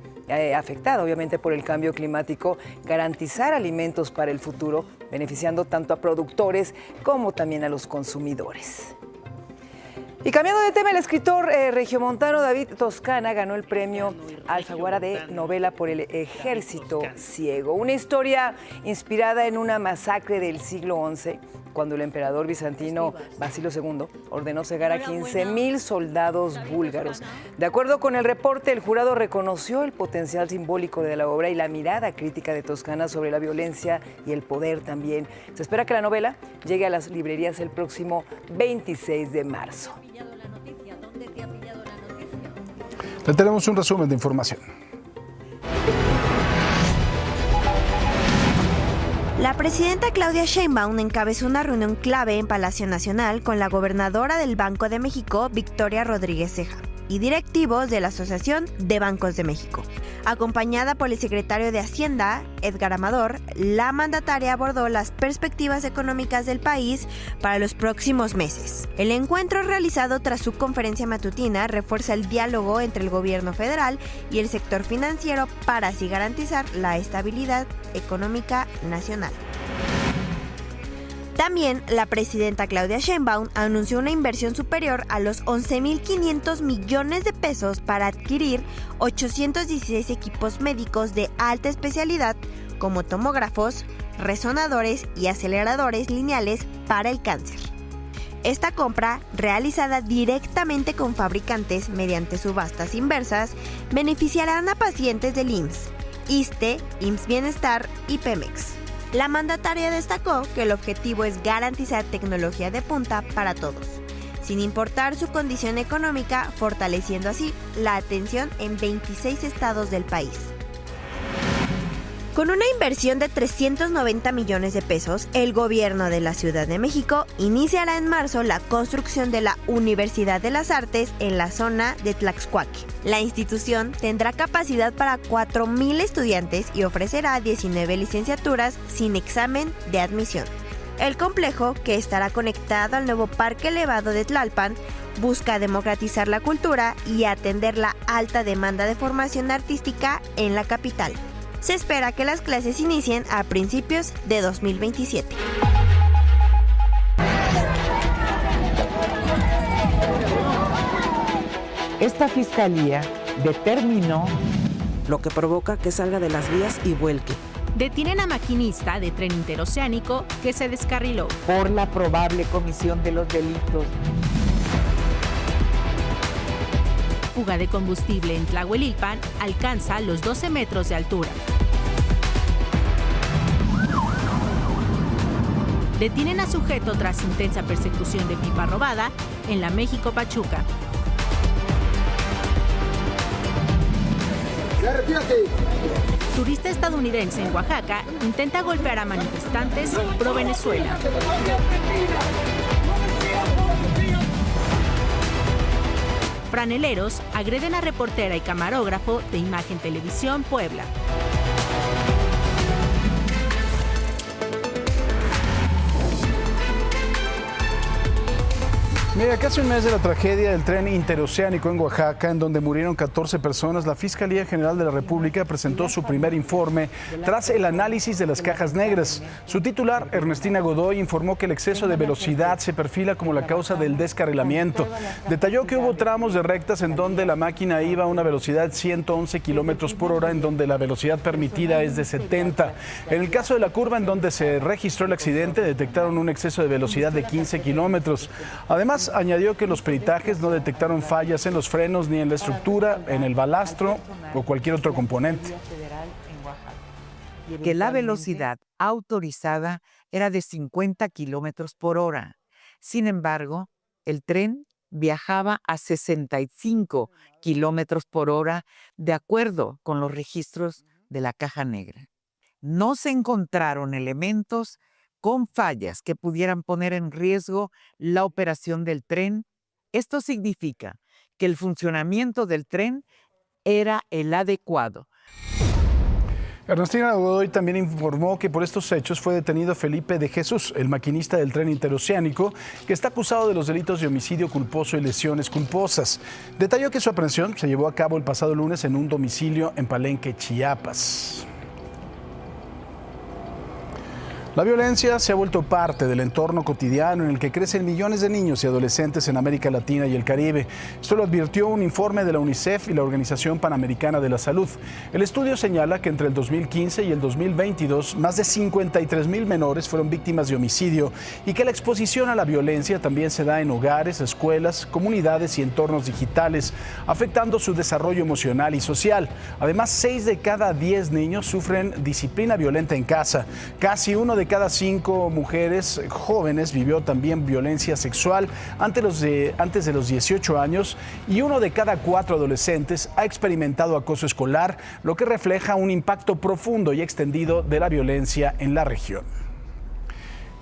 afectada obviamente por el cambio climático, garantizar alimentos para el futuro, beneficiando tanto a productores como también a los consumidores. Y cambiando de tema, el escritor regiomontano David Toscana ganó el premio Alfaguara de novela por El Ejército Ciego, una historia inspirada en una masacre del siglo XI, cuando el emperador bizantino Basilio II ordenó cegar a 15,000 soldados búlgaros. De acuerdo con el reporte, el jurado reconoció el potencial simbólico de la obra y la mirada crítica de Toscana sobre la violencia y el poder también. Se espera que la novela llegue a las librerías el próximo 26 de marzo. Le tenemos un resumen de información. La presidenta Claudia Sheinbaum encabezó una reunión clave en Palacio Nacional con la gobernadora del Banco de México, Victoria Rodríguez Ceja, y directivos de la Asociación de Bancos de México. Acompañada por el secretario de Hacienda, Edgar Amador, la mandataria abordó las perspectivas económicas del país para los próximos meses. El encuentro realizado tras su conferencia matutina refuerza el diálogo entre el gobierno federal y el sector financiero para así garantizar la estabilidad económica nacional. También la presidenta Claudia Sheinbaum anunció una inversión superior a los 11.500 millones de pesos para adquirir 816 equipos médicos de alta especialidad como tomógrafos, resonadores y aceleradores lineales para el cáncer. Esta compra, realizada directamente con fabricantes mediante subastas inversas, beneficiarán a pacientes del IMSS, ISSSTE, IMSS Bienestar y Pemex. La mandataria destacó que el objetivo es garantizar tecnología de punta para todos, sin importar su condición económica, fortaleciendo así la atención en 26 estados del país. Con una inversión de 390 millones de pesos, el gobierno de la Ciudad de México iniciará en marzo la construcción de la Universidad de las Artes en la zona de Tlaxcuaque. La institución tendrá capacidad para 4,000 estudiantes y ofrecerá 19 licenciaturas sin examen de admisión. El complejo, que estará conectado al nuevo Parque Elevado de Tlalpan, busca democratizar la cultura y atender la alta demanda de formación artística en la capital. Se espera que las clases inicien a principios de 2027. Esta fiscalía determinó lo que provoca que salga de las vías y vuelque. Detienen a maquinista de tren interoceánico que se descarriló. Por la probable comisión de los delitos. Fuga de combustible en Tlahuelilpan alcanza los 12 metros de altura. Detienen a sujeto tras intensa persecución de pipa robada en la México-Pachuca. Turista estadounidense en Oaxaca intenta golpear a manifestantes pro Venezuela. Franeleros agreden a reportera y camarógrafo de Imagen Televisión Puebla. Mira, casi un mes de la tragedia del tren interoceánico en Oaxaca, en donde murieron 14 personas, la Fiscalía General de la República presentó su primer informe tras el análisis de las cajas negras. Su titular, Ernestina Godoy, informó que el exceso de velocidad se perfila como la causa del descarrilamiento. Detalló que hubo tramos de rectas en donde la máquina iba a una velocidad de 111 kilómetros por hora, en donde la velocidad permitida es de 70. En el caso de la curva en donde se registró el accidente, detectaron un exceso de velocidad de 15 kilómetros. Además, añadió que los peritajes no detectaron fallas en los frenos ni en la estructura, en el balastro o cualquier otro componente. Que la velocidad autorizada era de 50 kilómetros por hora. Sin embargo, el tren viajaba a 65 kilómetros por hora de acuerdo con los registros de la caja negra. No se encontraron elementos con fallas que pudieran poner en riesgo la operación del tren. Esto significa que el funcionamiento del tren era el adecuado. Ernestina Godoy también informó que por estos hechos fue detenido Felipe de Jesús, el maquinista del tren interoceánico, que está acusado de los delitos de homicidio culposo y lesiones culposas. Detalló que su aprehensión se llevó a cabo el pasado lunes en un domicilio en Palenque, Chiapas. La violencia se ha vuelto parte del entorno cotidiano en el que crecen millones de niños y adolescentes en América Latina y el Caribe. Esto lo advirtió un informe de la UNICEF y la Organización Panamericana de la Salud. El estudio señala que entre el 2015 y el 2022, más de 53,000 menores fueron víctimas de homicidio y que la exposición a la violencia también se da en hogares, escuelas, comunidades y entornos digitales, afectando su desarrollo emocional y social. Además, 6 de cada 10 niños sufren disciplina violenta en casa. Casi 1 de cada 5 mujeres jóvenes vivió también violencia sexual antes de los 18 años y 1 de cada 4 adolescentes ha experimentado acoso escolar, lo que refleja un impacto profundo y extendido de la violencia en la región.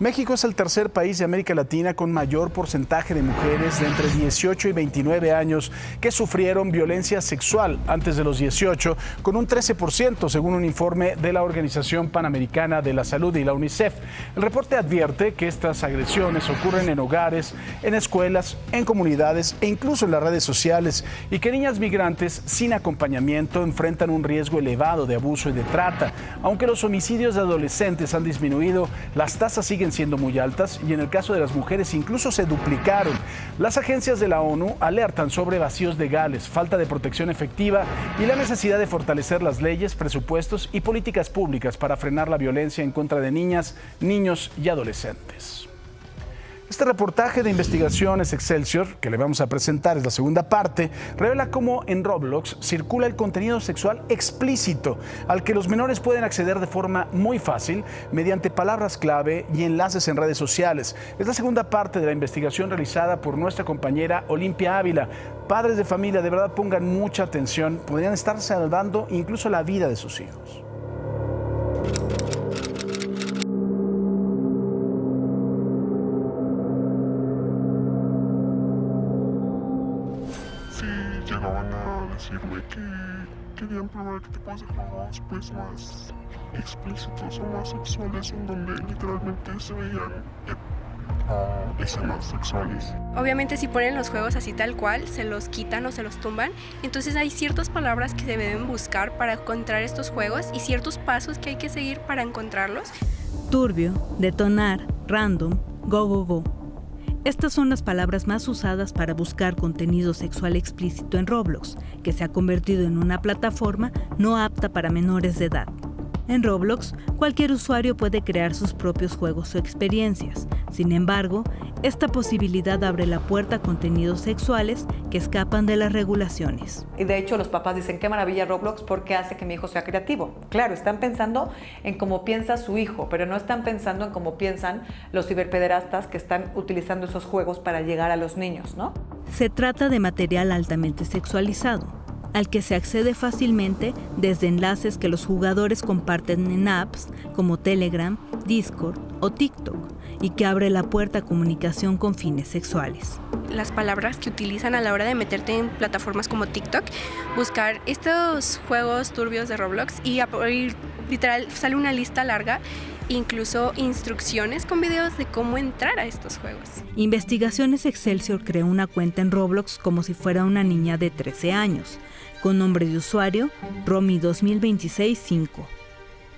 México es el tercer país de América Latina con mayor porcentaje de mujeres de entre 18 y 29 años que sufrieron violencia sexual antes de los 18, con un 13% según un informe de la Organización Panamericana de la Salud y la UNICEF. El reporte advierte que estas agresiones ocurren en hogares, en escuelas, en comunidades e incluso en las redes sociales, y que niñas migrantes sin acompañamiento enfrentan un riesgo elevado de abuso y de trata. Aunque los homicidios de adolescentes han disminuido, las tasas siguen siendo muy altas y en el caso de las mujeres incluso se duplicaron. Las agencias de la ONU alertan sobre vacíos legales, falta de protección efectiva y la necesidad de fortalecer las leyes, presupuestos y políticas públicas para frenar la violencia en contra de niñas, niños y adolescentes. Este reportaje de Investigaciones Excelsior, que le vamos a presentar, es la segunda parte, revela cómo en Roblox circula el contenido sexual explícito, al que los menores pueden acceder de forma muy fácil mediante palabras clave y enlaces en redes sociales. Es la segunda parte de la investigación realizada por nuestra compañera Olimpia Ávila. Padres de familia, de verdad pongan mucha atención, podrían estar salvando incluso la vida de sus hijos. Llegaban a decirme que querían probar qué tipos de juegos pues más explícitos o más sexuales, en donde literalmente se veían escenas sexuales. Obviamente si ponen los juegos así tal cual, se los quitan o se los tumban, entonces hay ciertas palabras que se deben buscar para encontrar estos juegos y ciertos pasos que hay que seguir para encontrarlos. Turbio, detonar, random, go go go. Estas son las palabras más usadas para buscar contenido sexual explícito en Roblox, que se ha convertido en una plataforma no apta para menores de edad. En Roblox, cualquier usuario puede crear sus propios juegos o experiencias. Sin embargo, esta posibilidad abre la puerta a contenidos sexuales que escapan de las regulaciones. Y de hecho los papás dicen, qué maravilla Roblox porque hace que mi hijo sea creativo. Claro, están pensando en cómo piensa su hijo, pero no están pensando en cómo piensan los ciberpederastas que están utilizando esos juegos para llegar a los niños, ¿no? Se trata de material altamente sexualizado, al que se accede fácilmente desde enlaces que los jugadores comparten en apps como Telegram, Discord o TikTok, y que abre la puerta a comunicación con fines sexuales. Las palabras que utilizan a la hora de meterte en plataformas como TikTok, buscar estos juegos turbios de Roblox y literal sale una lista larga, incluso instrucciones con videos de cómo entrar a estos juegos. Investigaciones Excelsior creó una cuenta en Roblox como si fuera una niña de 13 años, con nombre de usuario Romy 2026-5.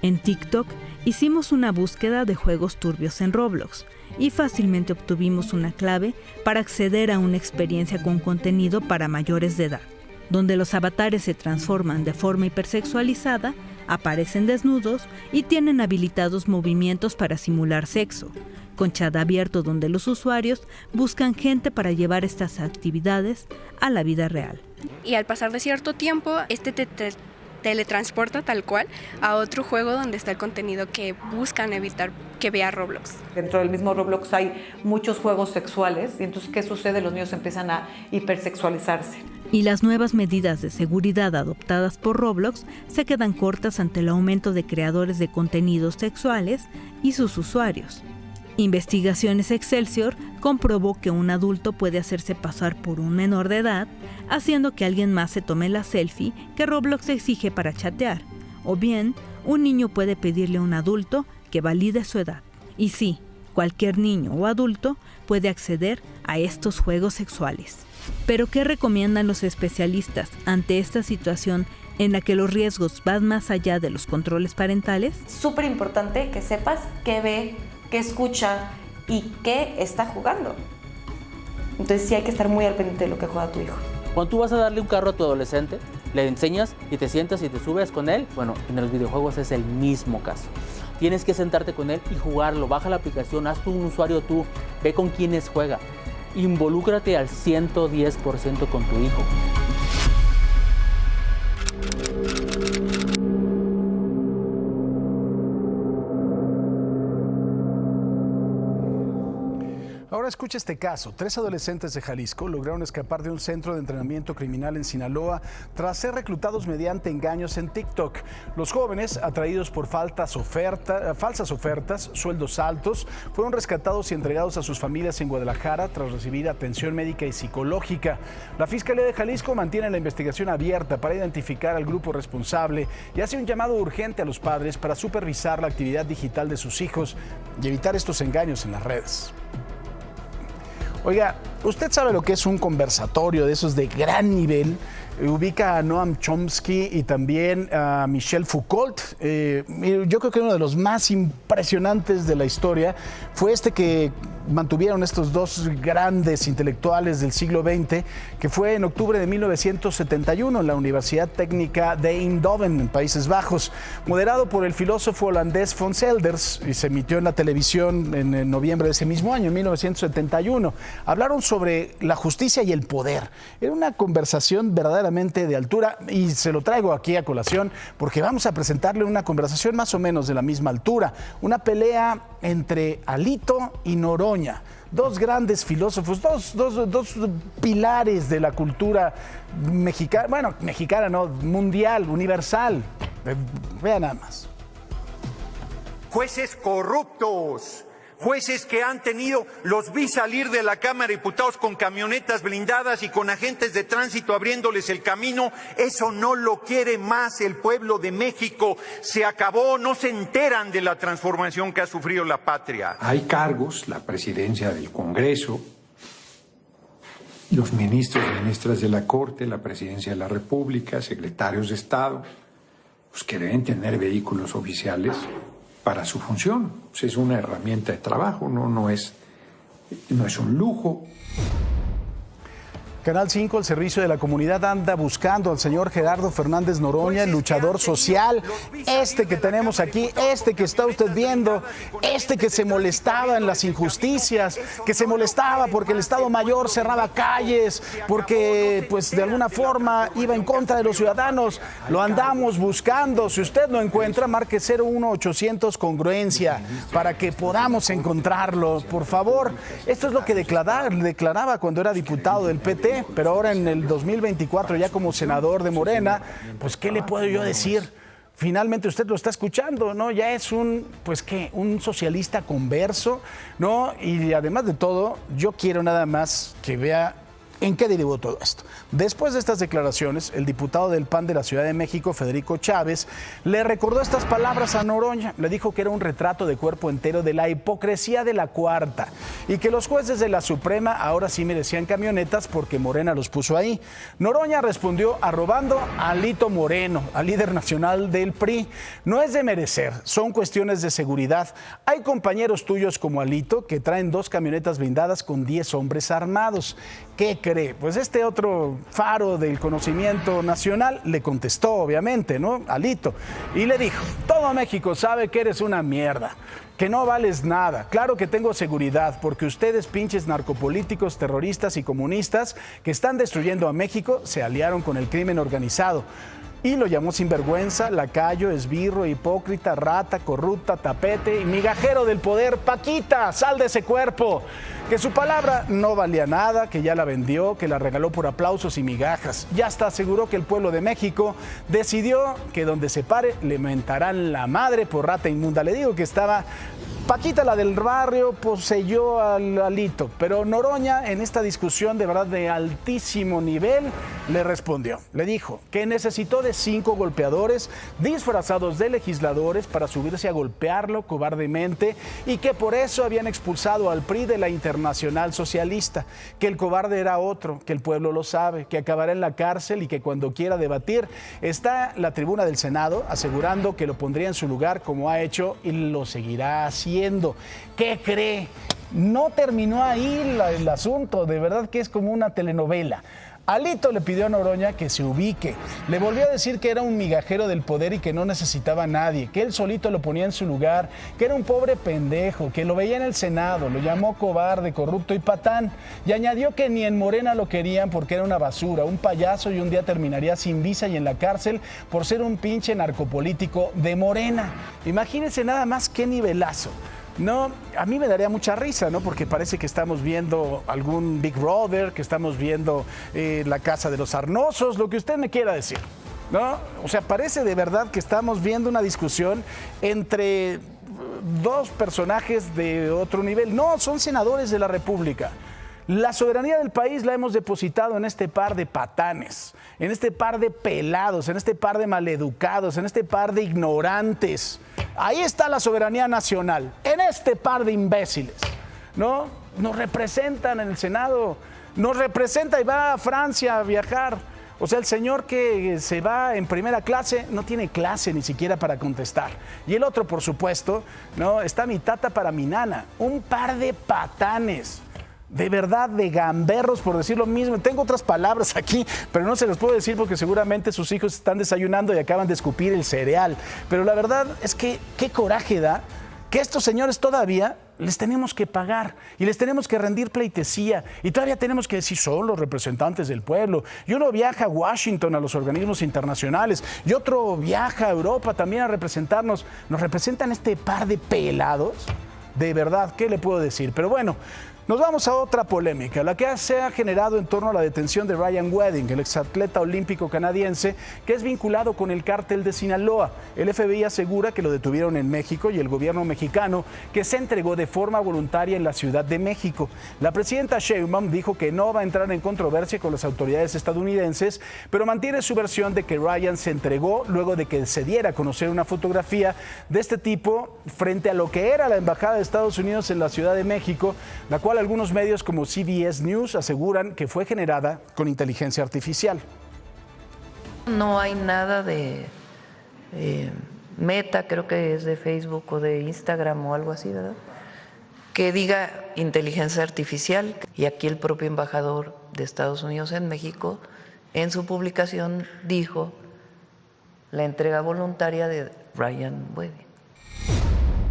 En TikTok hicimos una búsqueda de juegos turbios en Roblox y fácilmente obtuvimos una clave para acceder a una experiencia con contenido para mayores de edad, donde los avatares se transforman de forma hipersexualizada, aparecen desnudos y tienen habilitados movimientos para simular sexo, con chat abierto donde los usuarios buscan gente para llevar estas actividades a la vida real. Y al pasar de cierto tiempo, te teletransporta tal cual a otro juego donde está el contenido que buscan evitar que vea Roblox. Dentro del mismo Roblox hay muchos juegos sexuales y entonces ¿qué sucede? Los niños empiezan a hipersexualizarse. Y las nuevas medidas de seguridad adoptadas por Roblox se quedan cortas ante el aumento de creadores de contenidos sexuales y sus usuarios. Investigaciones Excelsior comprobó que un adulto puede hacerse pasar por un menor de edad, haciendo que alguien más se tome la selfie que Roblox exige para chatear, o bien un niño puede pedirle a un adulto que valide su edad. Y sí, cualquier niño o adulto puede acceder a estos juegos sexuales. ¿Pero qué recomiendan los especialistas ante esta situación en la que los riesgos van más allá de los controles parentales? Súper importante que sepas qué ve, qué escucha y qué está jugando. Entonces sí hay que estar muy al pendiente de lo que juega tu hijo. Cuando tú vas a darle un carro a tu adolescente, le enseñas y te sientas y te subes con él, bueno, en los videojuegos es el mismo caso. Tienes que sentarte con él y jugarlo, baja la aplicación, haz tú un usuario tú, ve con quiénes juega. Involúcrate al 110% con tu hijo. Ahora escuche este caso. 3 adolescentes de Jalisco lograron escapar de un centro de entrenamiento criminal en Sinaloa tras ser reclutados mediante engaños en TikTok. Los jóvenes, atraídos por falsas ofertas, sueldos altos, fueron rescatados y entregados a sus familias en Guadalajara tras recibir atención médica y psicológica. La Fiscalía de Jalisco mantiene la investigación abierta para identificar al grupo responsable y hace un llamado urgente a los padres para supervisar la actividad digital de sus hijos y evitar estos engaños en las redes. Oiga, ¿usted sabe lo que es un conversatorio de esos de gran nivel? Ubica a Noam Chomsky y también a Michel Foucault. Yo creo que uno de los más impresionantes de la historia fue este que mantuvieron estos dos grandes intelectuales del siglo XX, que fue en octubre de 1971 en la Universidad Técnica de Eindhoven, en Países Bajos, moderado por el filósofo holandés Fons Elders, y se emitió en la televisión en noviembre de ese mismo año, en 1971. Hablaron sobre la justicia y el poder. Era una conversación verdaderamente de altura y se lo traigo aquí a colación porque vamos a presentarle una conversación más o menos de la misma altura. Una pelea entre Alito y Noroña. Dos grandes filósofos, dos pilares de la cultura mexicana, bueno, mexicana no, mundial, universal. Vean nada más. Jueces corruptos, jueces que los vi salir de la Cámara de Diputados con camionetas blindadas y con agentes de tránsito abriéndoles el camino. Eso no lo quiere más el pueblo de México. Se acabó, no se enteran de la transformación que ha sufrido la patria. Hay cargos, la presidencia del Congreso, los ministros y ministras de la Corte, la presidencia de la República, secretarios de Estado, pues que deben tener vehículos oficiales para su función. Pues es una herramienta de trabajo, no es un lujo. Canal 5, el servicio de la comunidad, anda buscando al señor Gerardo Fernández Noroña, el luchador social, este que tenemos aquí, este que está usted viendo, este que se molestaba en las injusticias, que se molestaba porque el Estado Mayor cerraba calles, porque pues de alguna forma iba en contra de los ciudadanos. Lo andamos buscando. Si usted lo encuentra, marque 01800 congruencia para que podamos encontrarlo, por favor. Esto es lo que declaraba cuando era diputado del PT. Pero ahora en el 2024 ya como senador de Morena, pues ¿qué le puedo yo decir? Finalmente usted lo está escuchando, ¿no? Ya es un socialista converso, ¿no? Y además de todo, yo quiero nada más que vea ¿en qué derivó todo esto? Después de estas declaraciones, el diputado del PAN de la Ciudad de México, Federico Chávez, le recordó estas palabras a Noroña. Le dijo que era un retrato de cuerpo entero de la hipocresía de la cuarta y que los jueces de la Suprema ahora sí merecían camionetas porque Morena los puso ahí. Noroña respondió arrobando a Alito Moreno, al líder nacional del PRI. No es de merecer, son cuestiones de seguridad. Hay compañeros tuyos como Alito que traen 2 camionetas blindadas con 10 hombres armados. ¿Qué cree? Pues este otro faro del conocimiento nacional le contestó, obviamente, ¿no? Alito. Y le dijo, todo México sabe que eres una mierda, que no vales nada. Claro que tengo seguridad, porque ustedes, pinches narcopolíticos, terroristas y comunistas que están destruyendo a México, se aliaron con el crimen organizado. Y lo llamó sinvergüenza, lacayo, esbirro, hipócrita, rata, corrupta, tapete y migajero del poder. Paquita, sal de ese cuerpo. Que su palabra no valía nada, que ya la vendió, que la regaló por aplausos y migajas. Ya hasta aseguró que el pueblo de México decidió que donde se pare le mentarán la madre por rata inmunda. Le digo que estaba... Paquita, la del barrio, poseyó al Alito, pero Noroña en esta discusión de verdad de altísimo nivel le respondió. Le dijo que necesitó de 5 golpeadores disfrazados de legisladores para subirse a golpearlo cobardemente y que por eso habían expulsado al PRI de la Internacional Socialista, que el cobarde era otro, que el pueblo lo sabe, que acabará en la cárcel y que cuando quiera debatir está la tribuna del Senado asegurando que lo pondría en su lugar como ha hecho y lo seguirá haciendo. ¿Qué cree? No terminó ahí el asunto, de verdad que es como una telenovela. Alito le pidió a Noroña que se ubique, le volvió a decir que era un migajero del poder y que no necesitaba a nadie, que él solito lo ponía en su lugar, que era un pobre pendejo, que lo veía en el Senado, lo llamó cobarde, corrupto y patán, y añadió que ni en Morena lo querían porque era una basura, un payaso y un día terminaría sin visa y en la cárcel por ser un pinche narcopolítico de Morena. Imagínense nada más qué nivelazo. No, a mí me daría mucha risa, ¿no? Porque parece que estamos viendo algún Big Brother, que estamos viendo la casa de los Arnosos, lo que usted me quiera decir, ¿no? O sea, parece de verdad que estamos viendo una discusión entre dos personajes de otro nivel. No, son senadores de la República. La soberanía del país la hemos depositado en este par de patanes, en este par de pelados, en este par de maleducados, en este par de ignorantes. Ahí está la soberanía nacional, en este par de imbéciles, ¿no? Nos representan en el Senado, nos representa y va a Francia a viajar. O sea, el señor que se va en primera clase no tiene clase ni siquiera para contestar. Y el otro, por supuesto, ¿no? Está mi tata para mi nana, un par de patanes. De verdad, de gamberros, por decir lo mismo. Tengo otras palabras aquí, pero no se los puedo decir porque seguramente sus hijos están desayunando y acaban de escupir el cereal. Pero la verdad es que qué coraje da que estos señores todavía les tenemos que pagar y les tenemos que rendir pleitesía y todavía tenemos que decir son los representantes del pueblo. Y uno viaja a Washington, a los organismos internacionales, y otro viaja a Europa también a representarnos. Nos representan este par de pelados. De verdad, ¿qué le puedo decir? Pero bueno, nos vamos a otra polémica, la que se ha generado en torno a la detención de Ryan Wedding, el exatleta olímpico canadiense que es vinculado con el cártel de Sinaloa. El FBI asegura que lo detuvieron en México y el gobierno mexicano que se entregó de forma voluntaria en la Ciudad de México. La presidenta Sheinbaum dijo que no va a entrar en controversia con las autoridades estadounidenses, pero mantiene su versión de que Ryan se entregó luego de que se diera a conocer una fotografía de este tipo frente a lo que era la Embajada de Estados Unidos en la Ciudad de México, la cual algunos medios como CBS News aseguran que fue generada con inteligencia artificial. No hay nada de Meta, creo que es de Facebook o de Instagram o algo así, ¿verdad?, que diga inteligencia artificial. Y aquí el propio embajador de Estados Unidos en México, en su publicación, dijo la entrega voluntaria de Ryan Wedding.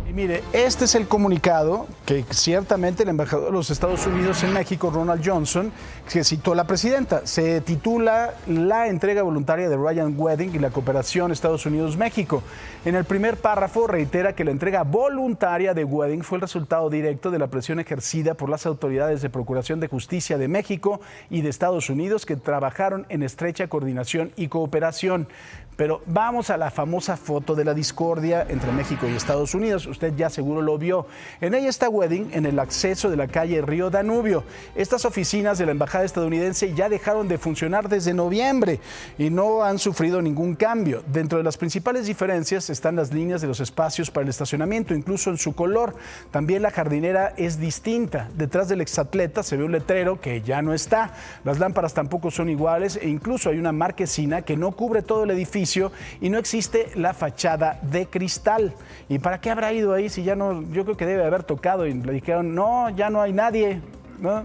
Y mire, este es el comunicado que ciertamente el embajador de los Estados Unidos en México, Ronald Johnson, que citó la presidenta. Se titula La entrega voluntaria de Ryan Wedding y la cooperación Estados Unidos-México. En el primer párrafo reitera que la entrega voluntaria de Wedding fue el resultado directo de la presión ejercida por las autoridades de Procuración de Justicia de México y de Estados Unidos, que trabajaron en estrecha coordinación y cooperación. Pero vamos a la famosa foto de la discordia entre México y Estados Unidos. Usted ya seguro lo vio. En ella está Wedding en el acceso de la calle Río Danubio. Estas oficinas de la embajada estadounidense ya dejaron de funcionar desde noviembre y no han sufrido ningún cambio. Dentro de las principales diferencias están las líneas de los espacios para el estacionamiento, incluso en su color. También la jardinera es distinta. Detrás del exatleta se ve un letrero que ya no está. Las lámparas tampoco son iguales e incluso hay una marquesina que no cubre todo el edificio y no existe la fachada de cristal. ¿Y para qué habrá ido ahí si ya no? Yo creo que debe haber tocado y le dijeron, no, ya no hay nadie, ¿no?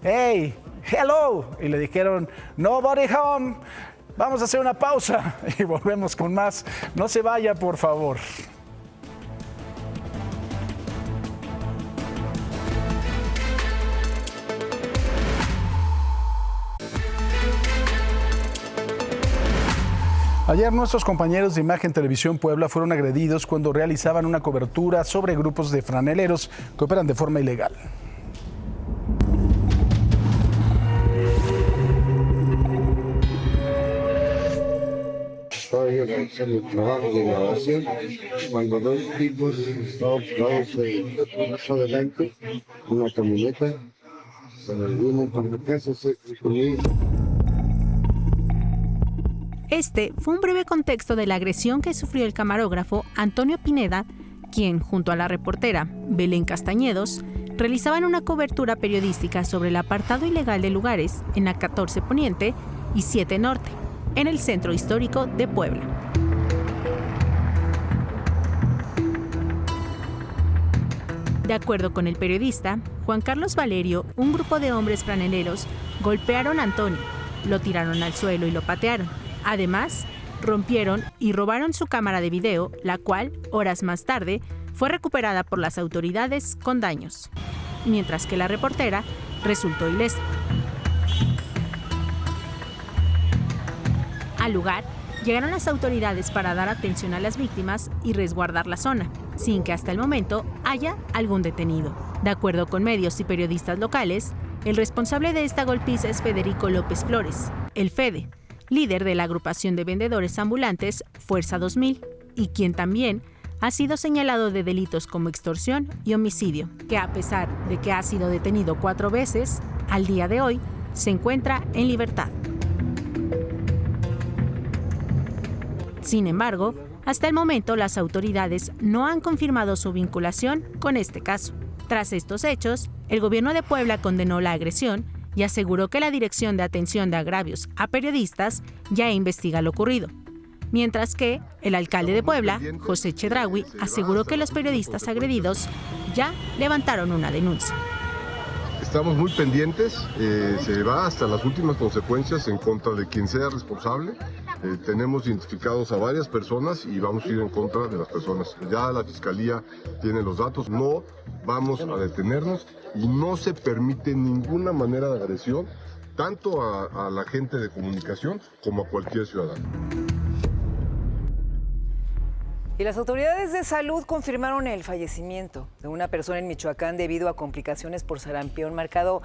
Hey, hello. Y le dijeron, nobody home. Vamos a hacer una pausa y volvemos con más. No se vaya, por favor. Ayer nuestros compañeros de Imagen Televisión Puebla fueron agredidos cuando realizaban una cobertura sobre grupos de franeleros que operan de forma ilegal. Estaba yo realizando el trabajo de grabación cuando dos tipos estaban parados más adelante, una camioneta, vienen por mi casa, conmigo. Este fue un breve contexto de la agresión que sufrió el camarógrafo Antonio Pineda, quien, junto a la reportera Belén Castañedos, realizaban una cobertura periodística sobre el apartado ilegal de lugares en la 14 Poniente y 7 Norte, en el centro histórico de Puebla. De acuerdo con el periodista Juan Carlos Valerio, un grupo de hombres franeleros golpearon a Antonio, lo tiraron al suelo y lo patearon. Además, rompieron y robaron su cámara de video, la cual, horas más tarde, fue recuperada por las autoridades con daños, mientras que la reportera resultó ilesa. Al lugar, llegaron las autoridades para dar atención a las víctimas y resguardar la zona. sin que hasta el momento haya algún detenido. De acuerdo con medios y periodistas locales, el responsable de esta golpiza es Federico López Flores, el Fede, líder de la agrupación de vendedores ambulantes Fuerza 2000, y quien también ha sido señalado de delitos como extorsión y homicidio, que a pesar de que ha sido detenido 4 veces, al día de hoy se encuentra en libertad. Sin embargo, hasta el momento las autoridades no han confirmado su vinculación con este caso. Tras estos hechos, el gobierno de Puebla condenó la agresión y aseguró que la Dirección de Atención de Agravios a Periodistas ya investiga lo ocurrido. Mientras que el alcalde de Puebla, José Chedraui, aseguró que los periodistas agredidos ya levantaron una denuncia. Estamos muy pendientes, se va hasta las últimas consecuencias en contra de quien sea responsable. Tenemos identificados a varias personas y vamos a ir en contra de las personas. Ya la Fiscalía tiene los datos, no vamos a detenernos y no se permite ninguna manera de agresión, tanto a la gente de comunicación como a cualquier ciudadano. Y las autoridades de salud confirmaron el fallecimiento de una persona en Michoacán debido a complicaciones por sarampión, marcando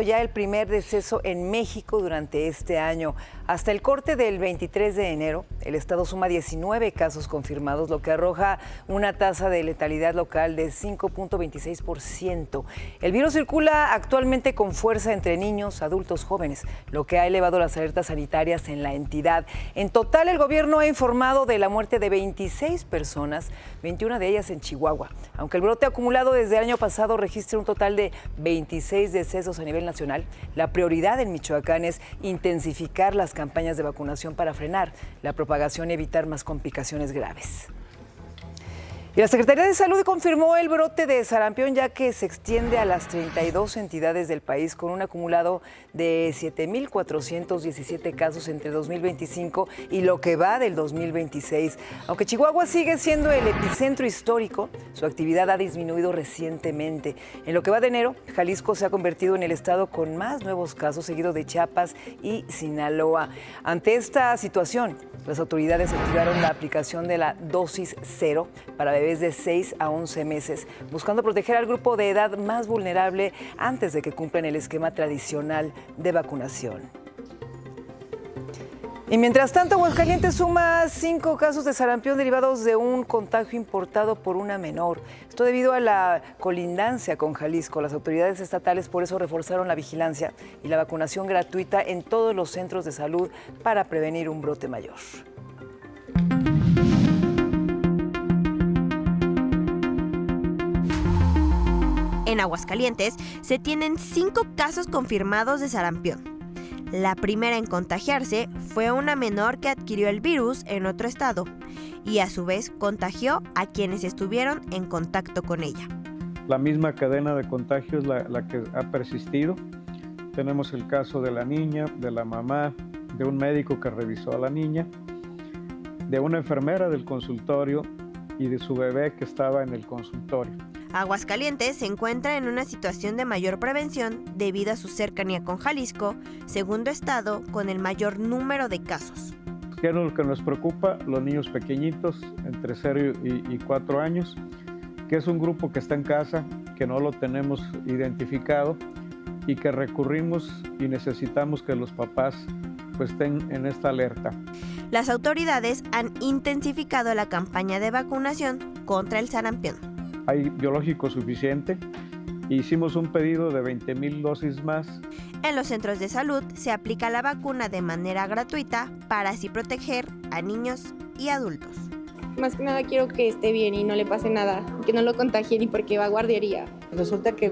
ya el primer deceso en México durante este año. Hasta el corte del 23 de enero, el estado suma 19 casos confirmados, lo que arroja una tasa de letalidad local de 5.26%. El virus circula actualmente con fuerza entre niños, adultos, jóvenes, lo que ha elevado las alertas sanitarias en la entidad. En total, el gobierno ha informado de la muerte de 26 personas, 21 de ellas en Chihuahua. Aunque el brote acumulado desde el año pasado registra un total de 26 decesos a nivel nacional, la prioridad en Michoacán es intensificar las campañas de vacunación para frenar la propagación y evitar más complicaciones graves. Y la Secretaría de Salud confirmó el brote de sarampión, ya que se extiende a las 32 entidades del país con un acumulado de 7.417 casos entre 2025 y lo que va del 2026. Aunque Chihuahua sigue siendo el epicentro histórico, su actividad ha disminuido recientemente. En lo que va de enero, Jalisco se ha convertido en el estado con más nuevos casos, seguido de Chiapas y Sinaloa. Ante esta situación, las autoridades activaron la aplicación de la dosis cero para bebés de 6 a 11 meses, buscando proteger al grupo de edad más vulnerable antes de que cumplan el esquema tradicional de vacunación. Y mientras tanto, Aguascalientes suma 5 casos de sarampión derivados de un contagio importado por una menor. Esto debido a la colindancia con Jalisco. Las autoridades estatales por eso reforzaron la vigilancia y la vacunación gratuita en todos los centros de salud para prevenir un brote mayor. En Aguascalientes se tienen 5 casos confirmados de sarampión. La primera en contagiarse fue una menor que adquirió el virus en otro estado y a su vez contagió a quienes estuvieron en contacto con ella. La misma cadena de contagio es la que ha persistido. Tenemos el caso de la niña, de la mamá, de un médico que revisó a la niña, de una enfermera del consultorio y de su bebé que estaba en el consultorio. Aguascalientes se encuentra en una situación de mayor prevención debido a su cercanía con Jalisco, segundo estado con el mayor número de casos. ¿Qué es lo que nos preocupa? Los niños pequeñitos, entre 0 y 4 años, que es un grupo que está en casa, que no lo tenemos identificado y que recurrimos y necesitamos que los papás pues estén en esta alerta. Las autoridades han intensificado la campaña de vacunación contra el sarampión. Hay biológico suficiente. Hicimos un pedido de 20,000 dosis más. En los centros de salud se aplica la vacuna de manera gratuita para así proteger a niños y adultos. Más que nada quiero que esté bien y no le pase nada, que no lo contagie ni porque va a guardería. Resulta que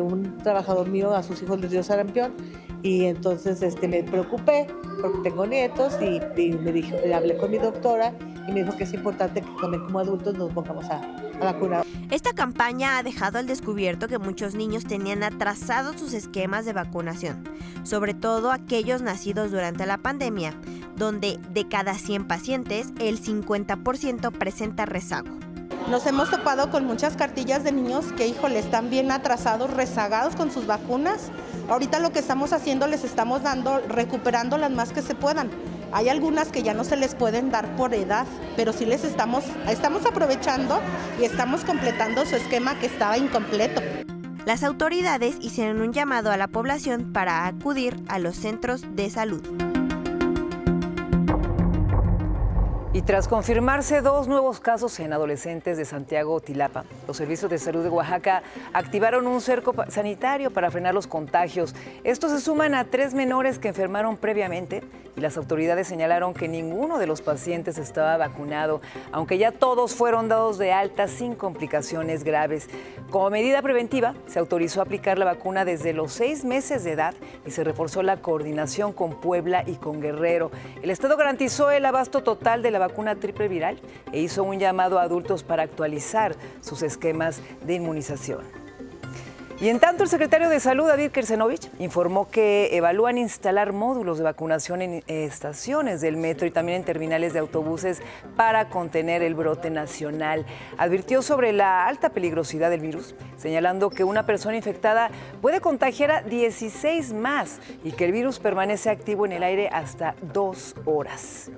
un trabajador mío a sus hijos les dio sarampión y entonces me preocupé porque tengo nietos y le hablé con mi doctora y me dijo que es importante que también como adultos nos pongamos a vacunar. Esta campaña ha dejado al descubierto que muchos niños tenían atrasados sus esquemas de vacunación, sobre todo aquellos nacidos durante la pandemia, donde de cada 100 pacientes, el 50% presenta rezago. Nos hemos topado con muchas cartillas de niños que, híjole, están bien atrasados, rezagados con sus vacunas. Ahorita lo que estamos haciendo, les estamos recuperando las más que se puedan. Hay algunas que ya no se les pueden dar por edad, pero sí les estamos aprovechando y estamos completando su esquema que estaba incompleto. Las autoridades hicieron un llamado a la población para acudir a los centros de salud. Y tras confirmarse 2 nuevos casos en adolescentes de Santiago Tilapa, los servicios de salud de Oaxaca activaron un cerco sanitario para frenar los contagios. Estos se suman a 3 menores que enfermaron previamente y las autoridades señalaron que ninguno de los pacientes estaba vacunado, aunque ya todos fueron dados de alta sin complicaciones graves. Como medida preventiva, se autorizó aplicar la vacuna desde los 6 meses de edad y se reforzó la coordinación con Puebla y con Guerrero. El Estado garantizó el abasto total de la vacuna triple viral e hizo un llamado a adultos para actualizar sus esquemas de inmunización. Y en tanto, el secretario de Salud, David Kersenovich, informó que evalúan instalar módulos de vacunación en estaciones del metro y también en terminales de autobuses para contener el brote nacional. Advirtió sobre la alta peligrosidad del virus, señalando que una persona infectada puede contagiar a 16 más y que el virus permanece activo en el aire hasta 2 horas.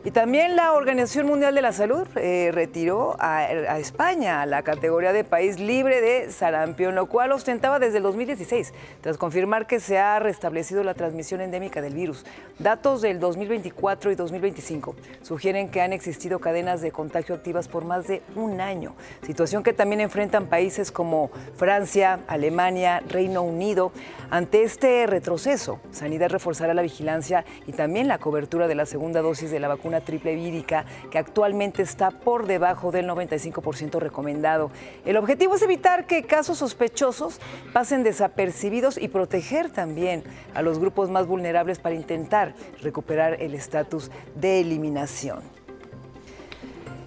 Y también la Organización Mundial de la Salud retiró a España la categoría de país libre de sarampión, lo cual ostentaba desde el 2016, tras confirmar que se ha restablecido la transmisión endémica del virus. Datos del 2024 y 2025 sugieren que han existido cadenas de contagio activas por más de un año, situación que también enfrentan países como Francia, Alemania, Reino Unido. Ante este retroceso, Sanidad reforzará la vigilancia y también la cobertura de la segunda dosis de la vacuna triple vírica, que actualmente está por debajo del 95% recomendado. El objetivo es evitar que casos sospechosos pasen desapercibidos y proteger también a los grupos más vulnerables para intentar recuperar el estatus de eliminación.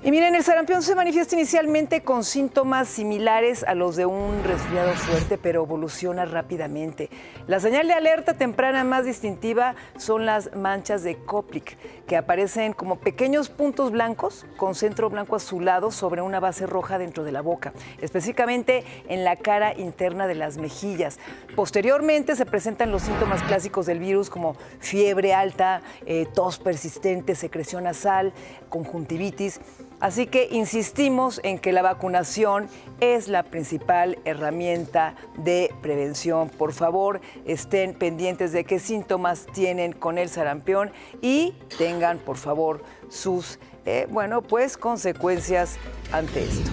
Y miren, el sarampión se manifiesta inicialmente con síntomas similares a los de un resfriado fuerte, pero evoluciona rápidamente. La señal de alerta temprana más distintiva son las manchas de Koplik, que aparecen como pequeños puntos blancos con centro blanco azulado sobre una base roja dentro de la boca, específicamente en la cara interna de las mejillas. Posteriormente se presentan los síntomas clásicos del virus como fiebre alta, tos persistente, secreción nasal, conjuntivitis. Así que insistimos en que la vacunación es la principal herramienta de prevención. Por favor, estén pendientes de qué síntomas tienen con el sarampión y tengan, por favor, sus consecuencias ante esto.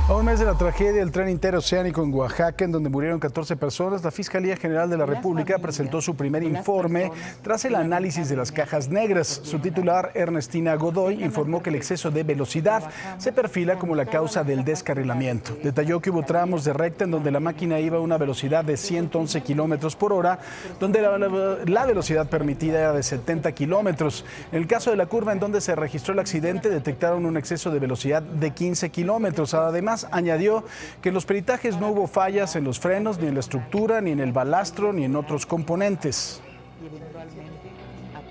A un mes de la tragedia del tren interoceánico en Oaxaca, en donde murieron 14 personas, la Fiscalía General de la República presentó su primer informe tras el análisis de las cajas negras. Su titular, Ernestina Godoy, informó que el exceso de velocidad se perfila como la causa del descarrilamiento. Detalló que hubo tramos de recta en donde la máquina iba a una velocidad de 111 kilómetros por hora, donde la velocidad permitida era de 70 kilómetros. En el caso de la curva en donde se registró el accidente, detectaron un exceso de velocidad de 15 kilómetros. Además, añadió que en los peritajes no hubo fallas en los frenos, ni en la estructura, ni en el balastro, ni en otros componentes.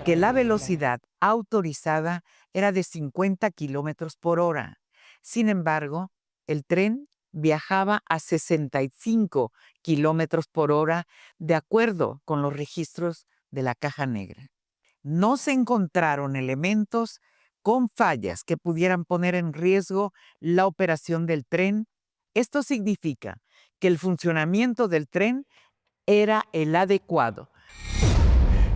Que la velocidad autorizada era de 50 kilómetros por hora. Sin embargo, el tren viajaba a 65 kilómetros por hora, de acuerdo con los registros de la caja negra. No se encontraron elementos con fallas que pudieran poner en riesgo la operación del tren. Esto significa que el funcionamiento del tren era el adecuado.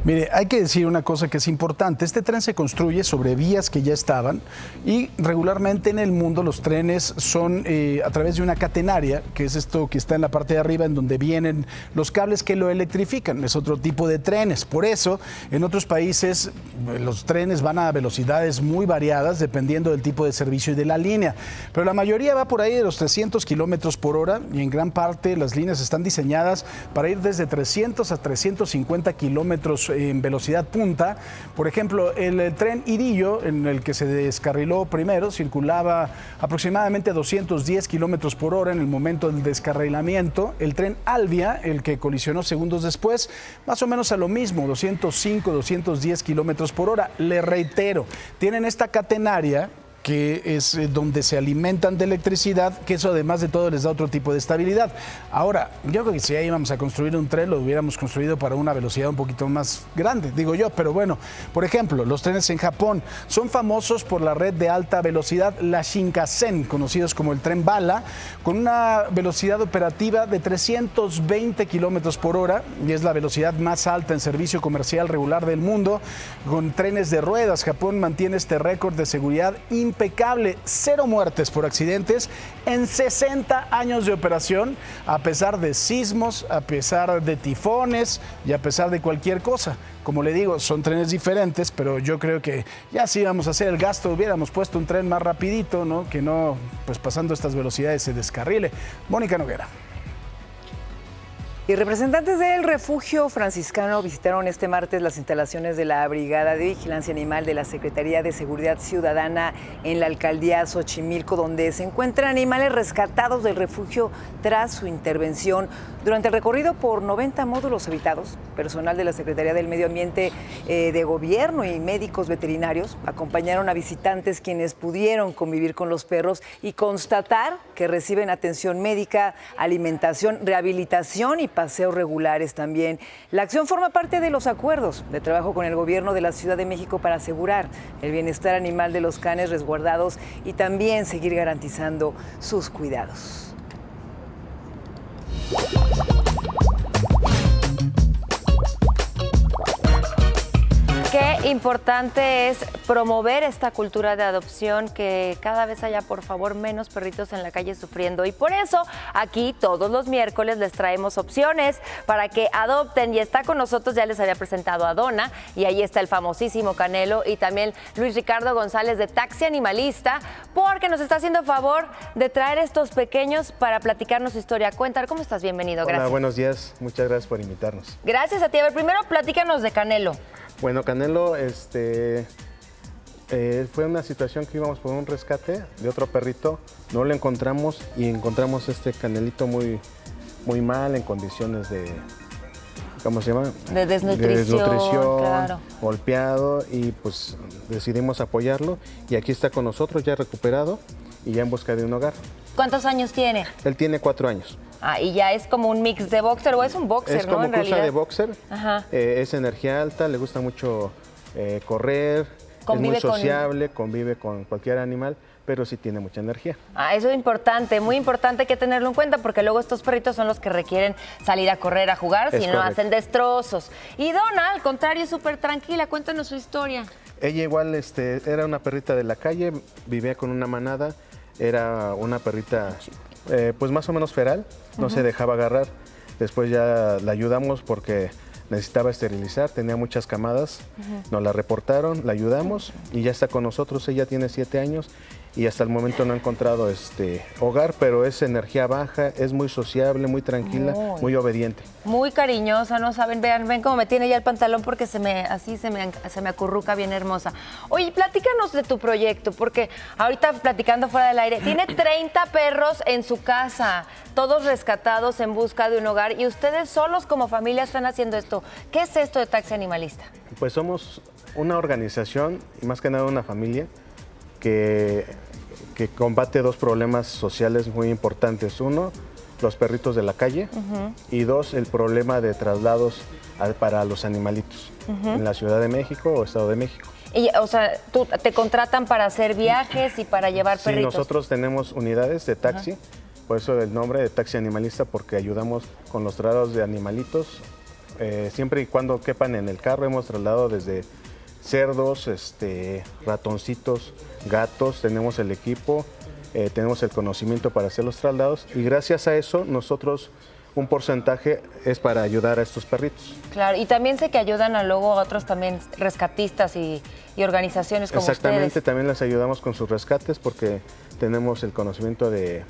Mire, hay que decir una cosa que es importante. Este tren se construye sobre vías que ya estaban y regularmente en el mundo los trenes son a través de una catenaria, que es esto que está en la parte de arriba en donde vienen los cables que lo electrifican. Es otro tipo de trenes. Por eso, en otros países los trenes van a velocidades muy variadas dependiendo del tipo de servicio y de la línea. Pero la mayoría va por ahí de los 300 kilómetros por hora y en gran parte las líneas están diseñadas para ir desde 300 a 350 kilómetros en velocidad punta. Por ejemplo, el tren Irillo, en el que se descarriló primero, circulaba aproximadamente a 210 kilómetros por hora en el momento del descarrilamiento. El tren Albia, el que colisionó segundos después, más o menos a lo mismo, 205, 210 kilómetros por hora. Le reitero, tienen esta catenaria que es donde se alimentan de electricidad, que eso además de todo les da otro tipo de estabilidad. Ahora, yo creo que si ya íbamos a construir un tren, lo hubiéramos construido para una velocidad un poquito más grande, digo yo, pero bueno, por ejemplo, los trenes en Japón son famosos por la red de alta velocidad, la Shinkansen, conocidos como el tren bala, con una velocidad operativa de 320 kilómetros por hora, y es la velocidad más alta en servicio comercial regular del mundo, con trenes de ruedas. Japón mantiene este récord de seguridad impecable, 0 muertes por accidentes en 60 años de operación, a pesar de sismos, a pesar de tifones y a pesar de cualquier cosa. Como le digo, son trenes diferentes, pero yo creo que ya si íbamos a hacer el gasto, hubiéramos puesto un tren más rapidito, ¿no? Que no, pues pasando estas velocidades se descarrile. Mónica Noguera. Y representantes del refugio franciscano visitaron este martes las instalaciones de la Brigada de Vigilancia Animal de la Secretaría de Seguridad Ciudadana en la alcaldía Xochimilco, donde se encuentran animales rescatados del refugio tras su intervención. Durante el recorrido por 90 módulos habitados, personal de la Secretaría del Medio Ambiente de Gobierno y médicos veterinarios acompañaron a visitantes quienes pudieron convivir con los perros y constatar que reciben atención médica, alimentación, rehabilitación y paseos regulares también. La acción forma parte de los acuerdos de trabajo con el Gobierno de la Ciudad de México para asegurar el bienestar animal de los canes resguardados y también seguir garantizando sus cuidados. Qué importante es promover esta cultura de adopción, que cada vez haya, por favor, menos perritos en la calle sufriendo. Y por eso aquí todos los miércoles les traemos opciones para que adopten. Y está con nosotros, ya les había presentado a Donna, y ahí está el famosísimo Canelo y también Luis Ricardo González de Taxi Animalista, porque nos está haciendo favor de traer estos pequeños para platicarnos su historia. Cuéntanos, ¿cómo estás? Bienvenido, gracias. Hola, buenos días. Muchas gracias por invitarnos. Gracias a ti. A ver, primero platícanos de Canelo. Bueno, Canelo, fue una situación que íbamos por un rescate de otro perrito, no lo encontramos y encontramos este Canelito muy mal, en condiciones de, ¿cómo se llama? De desnutrición, claro. Golpeado, y pues decidimos apoyarlo y aquí está con nosotros ya recuperado y ya en busca de un hogar. ¿Cuántos años tiene? Él tiene 4 años. Ah, y ya es como un mix de boxer, o es un boxer, es ¿no? como En cruza realidad. de boxer. Ajá. Es energía alta, le gusta mucho correr, Convive es muy sociable, convive con cualquier animal, pero sí tiene mucha energía. Ah, eso es importante, muy importante que tenerlo en cuenta, porque luego estos perritos son los que requieren salir a correr, a jugar, si no hacen destrozos. Y Donna, al contrario, es súper tranquila. Cuéntanos su historia. Ella igual era una perrita de la calle, vivía con una manada, era una perrita pues más o menos feral, no se dejaba agarrar. Después ya la ayudamos porque necesitaba esterilizar, tenía muchas camadas, nos la reportaron, la ayudamos y ya está con nosotros. Ella tiene 7 años y hasta el momento no ha encontrado hogar, pero es energía baja, es muy sociable, muy tranquila, muy obediente. Muy cariñosa, no saben, ven cómo me tiene ya el pantalón, porque se me acurruca bien hermosa. Oye, platícanos de tu proyecto, porque ahorita platicando fuera del aire, tiene 30 perros en su casa, todos rescatados en busca de un hogar, y ustedes solos como familia están haciendo esto. ¿Qué es esto de Taxi Animalista? Pues somos una organización y más que nada una familia que combate 2 problemas sociales muy importantes. 1, los perritos de la calle, y 2, el problema de traslados para los animalitos en la Ciudad de México o Estado de México. Y, o sea, te contratan para hacer viajes y para llevar perritos. Sí, nosotros tenemos unidades de taxi, por eso el nombre de Taxi Animalista, porque ayudamos con los traslados de animalitos, siempre y cuando quepan en el carro. Hemos trasladado desde cerdos, ratoncitos, gatos, tenemos el equipo, tenemos el conocimiento para hacer los traslados, y gracias a eso nosotros un porcentaje es para ayudar a estos perritos. Claro, y también sé que ayudan a luego a otros también rescatistas y organizaciones como Exactamente, ustedes. también les ayudamos con sus rescates porque tenemos el conocimiento de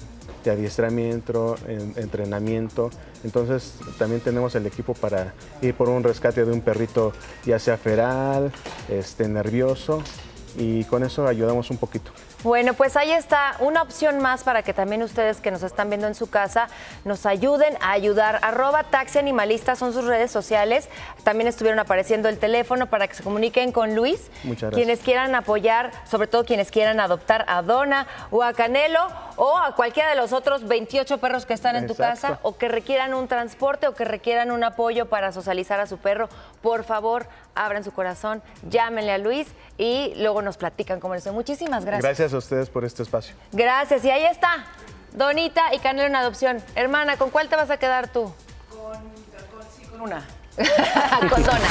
adiestramiento, entrenamiento. Entonces también tenemos el equipo para ir por un rescate de un perrito, ya sea feral, nervioso, y con eso ayudamos un poquito. Bueno, pues ahí está una opción más para que también ustedes que nos están viendo en su casa nos ayuden a ayudar. @taxianimalista son sus redes sociales. También estuvieron apareciendo el teléfono para que se comuniquen con Luis. Muchas gracias. Quienes quieran apoyar, sobre todo quienes quieran adoptar a Donna o a Canelo o a cualquiera de los otros 28 perros que están en tu casa, o que requieran un transporte o que requieran un apoyo para socializar a su perro, por favor, abran su corazón, llámenle a Luis y luego nos platican cómo les fue. Muchísimas gracias. Gracias a ustedes por este espacio. Gracias. Y ahí está, Donita y Canelo en adopción. Hermana, ¿con cuál te vas a quedar tú? Con una. Con Donna.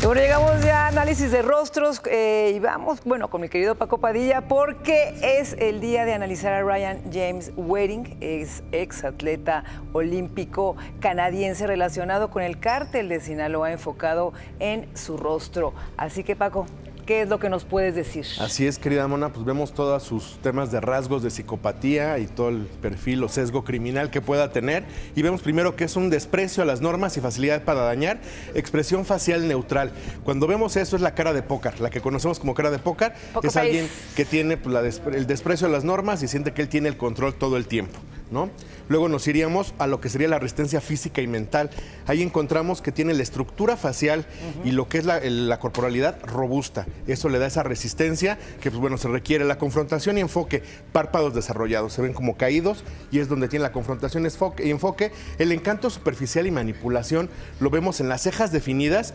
Y bueno, llegamos ya a análisis de rostros y vamos, bueno, con mi querido Paco Padilla, porque es el día de analizar a Ryan James Waring, ex atleta olímpico canadiense relacionado con el cártel de Sinaloa, enfocado en su rostro. Así que, Paco, ¿qué es lo que nos puedes decir? Así es, querida Mona, pues vemos todos sus temas de rasgos de psicopatía y todo el perfil o sesgo criminal que pueda tener. Y vemos primero que es un desprecio a las normas y facilidad para dañar, expresión facial neutral. Cuando vemos eso es la cara de póker, la que conocemos como cara de póker, es alguien que tiene pues, el desprecio a las normas y siente que él tiene el control todo el tiempo, ¿no? Luego nos iríamos a lo que sería la resistencia física y mental. Ahí encontramos que tiene la estructura facial y lo que es la corporalidad robusta. Eso le da esa resistencia que, pues bueno, se requiere la confrontación y enfoque. Párpados desarrollados, se ven como caídos y es donde tiene la confrontación y enfoque. El encanto superficial y manipulación lo vemos en las cejas definidas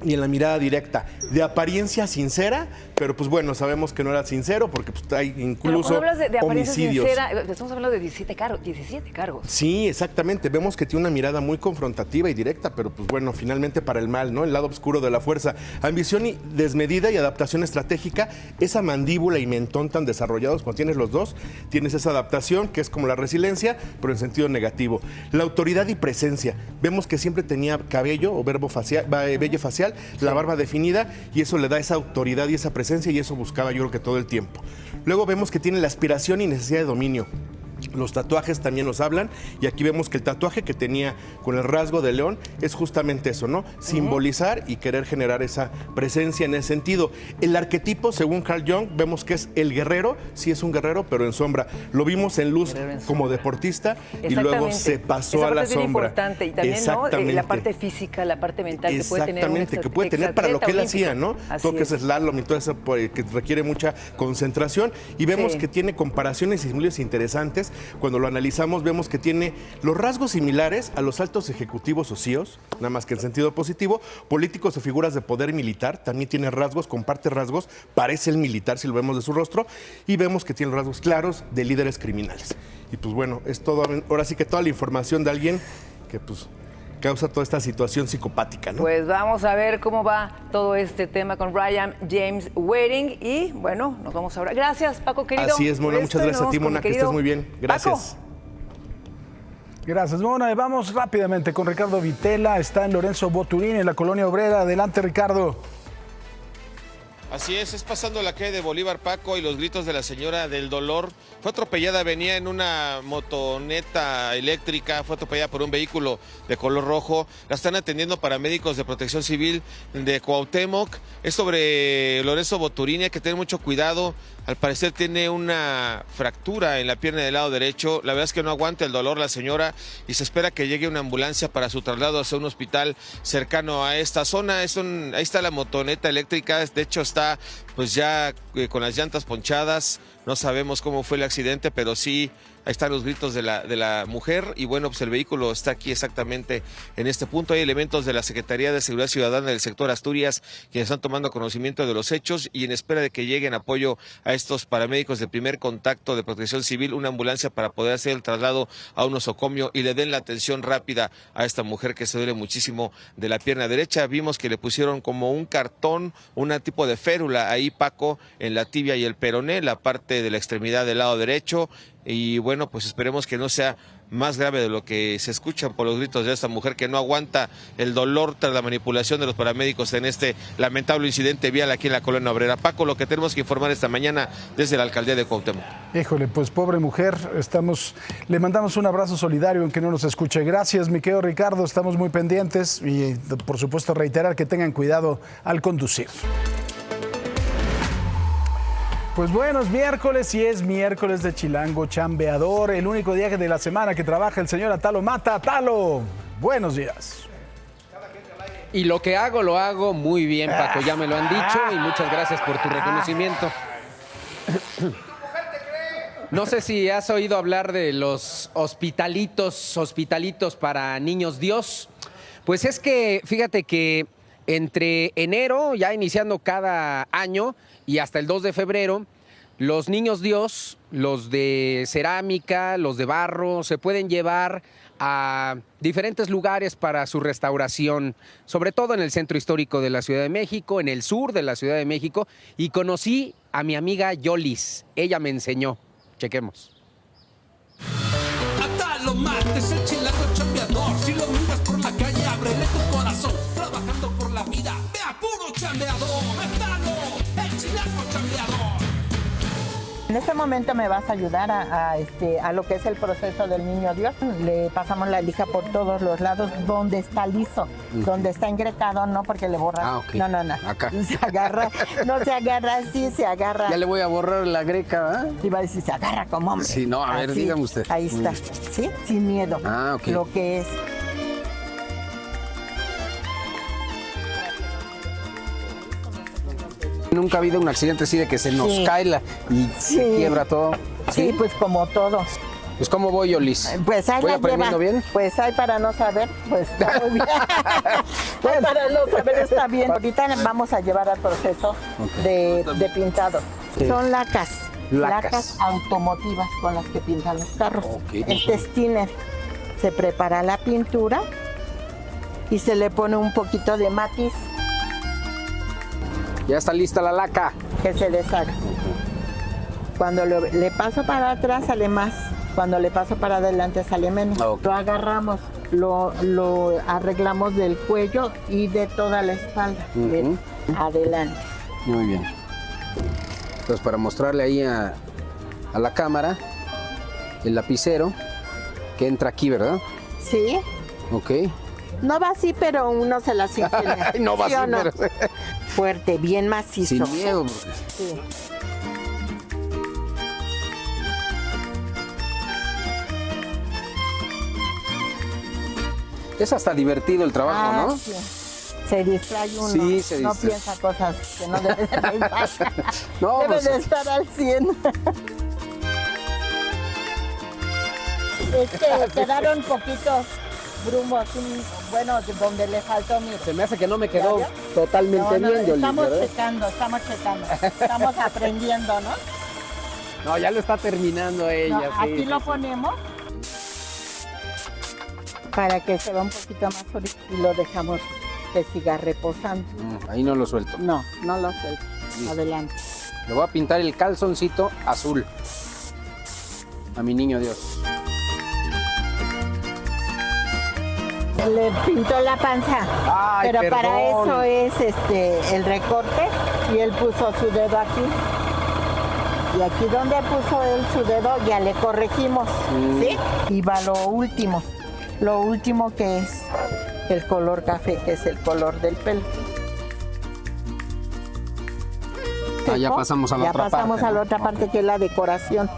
y en la mirada directa, de apariencia sincera, pero pues bueno, sabemos que no era sincero porque pues, hay incluso Pero hablas de apariencia homicidios. sincera, estamos hablando de 17 cargos. Sí, exactamente. Vemos que tiene una mirada muy confrontativa y directa, pero pues bueno, finalmente para el mal, ¿no? El lado oscuro de la fuerza. Ambición desmedida y adaptación estratégica. Esa mandíbula y mentón tan desarrollados, cuando tienes los dos, tienes esa adaptación que es como la resiliencia, pero en sentido negativo. La autoridad y presencia. Vemos que siempre tenía cabello o vello facial, la barba definida, y eso le da esa autoridad y esa presencia, y eso buscaba yo creo que todo el tiempo. Luego vemos que tiene la aspiración y necesidad de dominio. Los tatuajes también nos hablan, y aquí vemos que el tatuaje que tenía con el rasgo de león es justamente eso, ¿no? Simbolizar y querer generar esa presencia en ese sentido. El arquetipo, según Carl Jung, vemos que es el guerrero, sí es un guerrero, pero en sombra. Lo vimos en luz como deportista y luego se pasó a la sombra. Importante. Y también, ¿no? La parte física, la parte mental que puede tener. Exactamente, que puede tener para lo que él hacía, ¿no? Todo que es slalom y todo eso que requiere mucha concentración. Y vemos que tiene comparaciones y similitudes interesantes. Cuando lo analizamos vemos que tiene los rasgos similares a los altos ejecutivos o CEOs, nada más que en sentido positivo, políticos o figuras de poder militar, también tiene rasgos, comparte rasgos, parece el militar si lo vemos de su rostro, y vemos que tiene rasgos claros de líderes criminales. Y pues bueno, es todo, ahora sí que toda la información de alguien que pues causa toda esta situación psicopática, ¿no? Pues vamos a ver cómo va todo este tema con Ryan James Waring y bueno, nos vamos ahora. Gracias, Paco, querido. Así es, Mona, muchas gracias a ti, Mona, que estés muy bien. Gracias. Paco. Gracias, Mona. Vamos rápidamente con Ricardo Vitela. Está en Lorenzo Boturín, en la Colonia Obrera. Adelante, Ricardo. Así es pasando la calle de Bolívar, Paco, y los gritos de la señora del dolor. Fue atropellada, venía en una motoneta eléctrica, fue atropellada por un vehículo de color rojo. La están atendiendo paramédicos de Protección Civil de Cuauhtémoc. Es sobre Lorenzo Boturini, hay que tener mucho cuidado. Al parecer tiene una fractura en la pierna del lado derecho. La verdad es que no aguanta el dolor la señora y se espera que llegue una ambulancia para su traslado hacia un hospital cercano a esta zona. Ahí está la motoneta eléctrica, de hecho está pues ya con las llantas ponchadas. No sabemos cómo fue el accidente, pero sí, ahí están los gritos de la mujer y bueno, pues el vehículo está aquí exactamente en este punto. Hay elementos de la Secretaría de Seguridad Ciudadana del sector Asturias quienes están tomando conocimiento de los hechos y en espera de que lleguen apoyo a estos paramédicos de primer contacto de Protección Civil, una ambulancia para poder hacer el traslado a un nosocomio y le den la atención rápida a esta mujer que se duele muchísimo de la pierna derecha. Vimos que le pusieron como un cartón, un tipo de férula ahí ahí, Paco, en la tibia y el peroné, la parte de la extremidad del lado derecho. Y bueno, pues esperemos que no sea más grave de lo que se escucha por los gritos de esta mujer que no aguanta el dolor tras la manipulación de los paramédicos en este lamentable incidente vial aquí en la Colonia Obrera. Paco, lo que tenemos que informar esta mañana desde la alcaldía de Cuauhtémoc. Híjole, pues pobre mujer, le mandamos un abrazo solidario aunque no nos escuche. Gracias, mi querido Ricardo, estamos muy pendientes y por supuesto reiterar que tengan cuidado al conducir. Pues bueno, es miércoles y es miércoles de Chilango Chambeador, el único día de la semana que trabaja el señor Atalo Mata. Atalo, buenos días. Y lo que hago, lo hago muy bien, Paco, ya me lo han dicho y muchas gracias por tu reconocimiento. No sé si has oído hablar de los hospitalitos para niños Dios. Pues es que, fíjate que entre enero, ya iniciando cada año, y hasta el 2 de febrero, los niños Dios, los de cerámica, los de barro, se pueden llevar a diferentes lugares para su restauración, sobre todo en el centro histórico de la Ciudad de México, en el sur de la Ciudad de México, y conocí a mi amiga Yolis, ella me enseñó. Chequemos. Atalo Mata es el chilango chambeador, si lo miras por la calle, ábrele tu corazón, trabajando por la vida, vea puro chambeador, Atalo, el chilango chambeador. En este momento me vas a ayudar a lo que es el proceso del niño Dios. Le pasamos la lija por todos los lados donde está liso, donde está engretado, no porque le borra. Ok. No. Acá. Se agarra, no se agarra así, se agarra. Ya le voy a borrar la greca, ¿verdad? Iba a decir, se agarra como hombre. Sí, no, a ver, así, dígame usted. Ahí está, ¿sí? Sin miedo. Ok. Lo que es. Nunca ha habido un accidente así de que se nos cae y se quiebra todo. Sí, pues como todo. Pues ¿cómo voy, Yolis? Pues ahí ¿Voy la aprendiendo lleva. bien? Pues ahí para no saber, pues está muy bien. Pues para no saber está bien. Ahorita vamos a llevar al proceso de pintado. Sí. Son lacas Lacas automotivas con las que pintan los carros. El testiner. Se prepara la pintura y se le pone un poquito de matiz. Ya está lista la laca. Que se deshaga. Cuando le paso para atrás sale más, cuando le paso para adelante sale menos. Lo agarramos, lo arreglamos del cuello y de toda la espalda. Bien, adelante. Muy bien. Entonces para mostrarle ahí a la cámara el lapicero que entra aquí, ¿verdad? Sí. Ok. No va así, pero uno se las ingenia. No va ¿Sí así, o no? pero... Fuerte, bien macizo. Sin miedo. Sí. Es hasta divertido el trabajo, ¿no? Sí. Se distrae uno. Sí, se no distrae. piensa cosas que no debe de pensar. No, debe pues... de estar al 100. Es que quedaron poquitos brumos, bueno, donde le faltó, mire. Se me hace que no me quedó totalmente bien, Yolis, estamos ¿verdad? checando, estamos aprendiendo, ¿no? No, ya lo está terminando ella. No, sí, aquí sí, lo sí. ponemos para que se vea un poquito más suave y lo dejamos que siga reposando. Ahí no lo suelto. No lo suelto. Listo. Adelante. Le voy a pintar el calzoncito azul a mi niño Dios. Le pintó la panza, Ay, pero perdón. para eso es el recorte y él puso su dedo aquí. Y aquí donde puso él su dedo ya le corregimos, ¿sí? Y va lo último que es el color café, que es el color del pelo. Ya pasamos a la otra parte. Ya pasamos a la otra parte que es la decoración.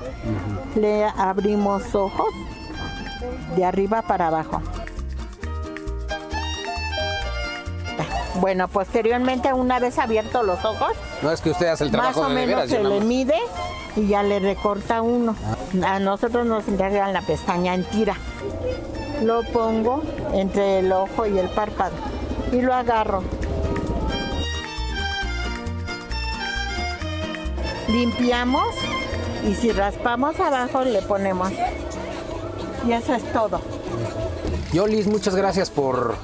Le abrimos ojos de arriba para abajo. Bueno, posteriormente, una vez abiertos los ojos, No es que usted hace el trabajo más o de menos veras. se yo nada le más. mide y ya le recorta uno. A nosotros nos encargan la pestaña en tira. Lo pongo entre el ojo y el párpado y lo agarro. Limpiamos y si raspamos abajo le ponemos. Y eso es todo. Yolis, muchas gracias por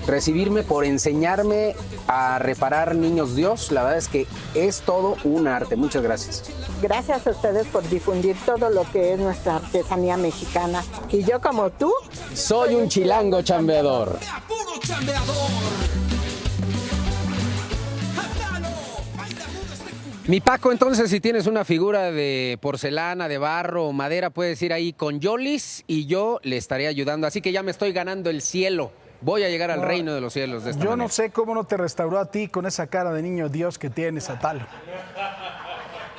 recibirme, por enseñarme a reparar niños Dios. La verdad es que es todo un arte. Muchas gracias. Gracias a ustedes por difundir todo lo que es nuestra artesanía mexicana. Y yo, como tú, soy un chilango chambeador. ¡Puro chambeador! Mi Paco, entonces, si tienes una figura de porcelana, de barro o madera, puedes ir ahí con Yolis y yo le estaré ayudando. Así que ya me estoy ganando el cielo. Voy a llegar al reino de los cielos de esta manera. No sé cómo no te restauró a ti con esa cara de niño Dios que tienes, Atalo.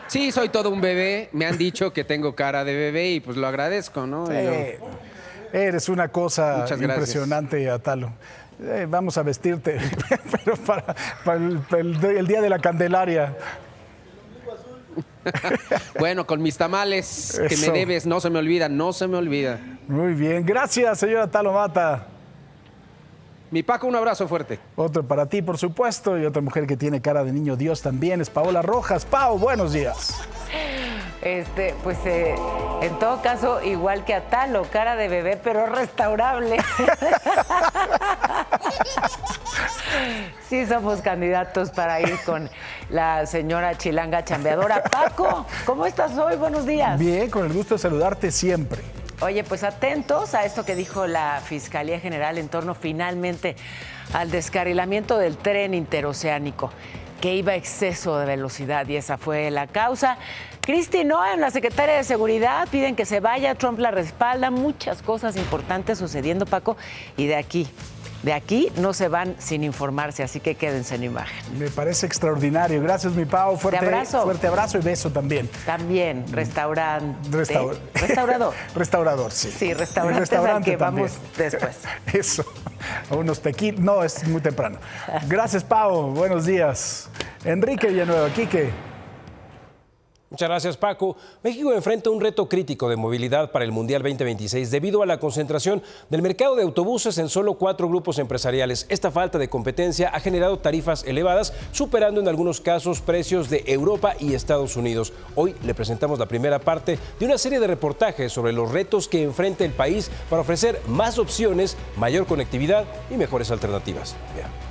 Sí, soy todo un bebé. Me han dicho que tengo cara de bebé y pues lo agradezco, ¿no? Sí. Eres una cosa impresionante, Atalo. Vamos a vestirte, pero para el día de la Candelaria. Bueno, con mis tamales que me debes, no se me olvida, no se me olvida. Muy bien, gracias, señora Atalo Mata. Mi Paco, un abrazo fuerte. Otro para ti, por supuesto, y otra mujer que tiene cara de niño Dios también es Paola Rojas. Pau, buenos días. Pues en todo caso, igual que Atalo, cara de bebé, pero restaurable. Sí, somos candidatos para ir con la señora chilanga chambeadora. Paco, ¿cómo estás hoy? Buenos días. Bien, con el gusto de saludarte siempre. Oye, pues atentos a esto que dijo la Fiscalía General en torno finalmente al descarrilamiento del tren interoceánico, que iba a exceso de velocidad y esa fue la causa. Kristi Noem, la secretaria de Seguridad, piden que se vaya, Trump la respalda, muchas cosas importantes sucediendo, Paco, y de aquí no se van sin informarse, así que quédense en imagen. Me parece extraordinario. Gracias, mi Pau. Fuerte abrazo y beso también. También, restaurador. Restaurador, sí. Sí, restaurante al que vamos después. Eso, a unos tequilas. No, es muy temprano. Gracias, Pau. Buenos días. Enrique Villanueva, Quique. Muchas gracias, Paco. México enfrenta un reto crítico de movilidad para el Mundial 2026 debido a la concentración del mercado de autobuses en solo 4 grupos empresariales. Esta falta de competencia ha generado tarifas elevadas, superando en algunos casos precios de Europa y Estados Unidos. Hoy le presentamos la primera parte de una serie de reportajes sobre los retos que enfrenta el país para ofrecer más opciones, mayor conectividad y mejores alternativas. Vean.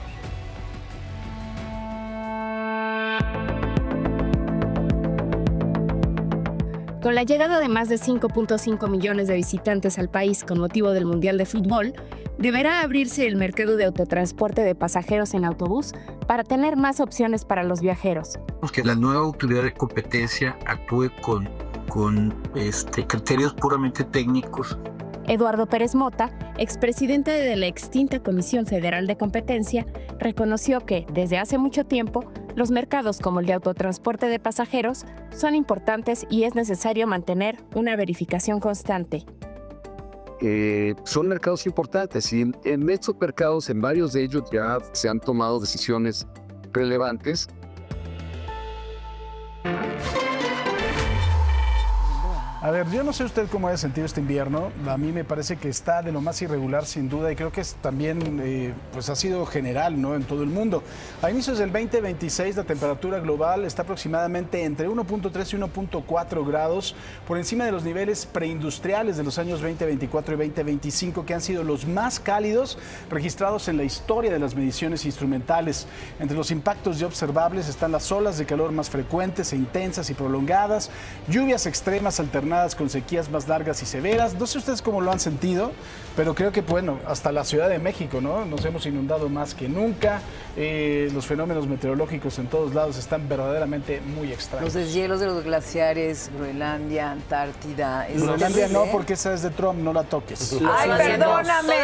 Con la llegada de más de 5.5 millones de visitantes al país con motivo del Mundial de Fútbol, deberá abrirse el mercado de autotransporte de pasajeros en autobús para tener más opciones para los viajeros. Que la nueva autoridad de competencia actúe con criterios puramente técnicos. Eduardo Pérez Mota, expresidente de la extinta Comisión Federal de Competencia, reconoció que, desde hace mucho tiempo, los mercados como el de autotransporte de pasajeros son importantes y es necesario mantener una verificación constante. Son mercados importantes y en estos mercados, en varios de ellos ya se han tomado decisiones relevantes. A ver, yo no sé usted cómo haya sentido este invierno. A mí me parece que está de lo más irregular, sin duda, y creo que es también pues ha sido general, ¿no?, en todo el mundo. A inicios del 2026, la temperatura global está aproximadamente entre 1.3 y 1.4 grados por encima de los niveles preindustriales de los años 2024 y 2025, que han sido los más cálidos registrados en la historia de las mediciones instrumentales. Entre los impactos ya observables están las olas de calor más frecuentes e intensas y prolongadas, lluvias extremas alternadas con sequías más largas y severas. No sé ustedes cómo lo han sentido, pero creo que, bueno, hasta la Ciudad de México, ¿no?, nos hemos inundado más que nunca. Los fenómenos meteorológicos en todos lados están verdaderamente muy extraños. Los deshielos de los glaciares, Groenlandia, Antártida. Groenlandia no, porque esa es de Trump, no la toques. Ay,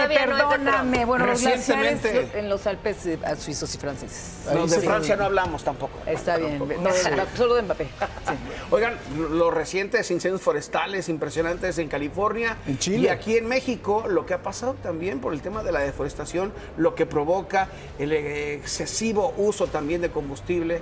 perdóname. Bueno, los glaciares en los Alpes suizos y franceses. No, de Francia no hablamos tampoco. Está bien, no, solo de Mbappé. Sí. Oigan, los recientes incendios forestales impresionantes en California, en Chile, y aquí en México, lo que ha pasado también por el tema de la deforestación, lo que provoca el excesivo uso también de combustible.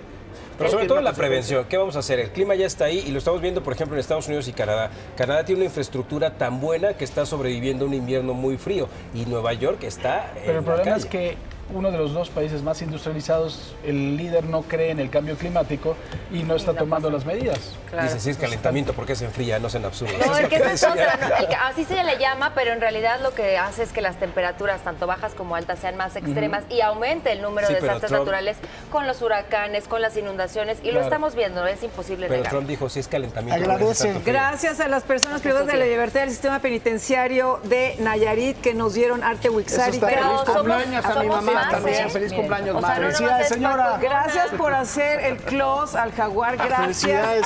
Pero sobre todo la prevención. ¿Qué vamos a hacer? El clima ya está ahí y lo estamos viendo, por ejemplo, en Estados Unidos y Canadá. Canadá tiene una infraestructura tan buena que está sobreviviendo un invierno muy frío y Nueva York está Pero el problema es que uno de los dos países más industrializados, el líder no cree en el cambio climático y no está tomando las medidas. Claro. Dice, sí es calentamiento, porque se enfría, no sean absurdos. No, el que esa es otra, no, así se le llama, pero en realidad lo que hace es que las temperaturas, tanto bajas como altas, sean más extremas y aumente el número de desastres naturales con los huracanes, con las inundaciones, y lo estamos viendo, es imposible Pero negar. Trump dijo, sí es calentamiento. Agradece. Gracias a las personas privadas de la libertad del sistema penitenciario de Nayarit que nos dieron arte Wixari. Feliz cumpleaños a mi mamá también. Feliz cumpleaños, madre. Felicidades, señora. Gracias por hacer el close al jaguar. Gracias.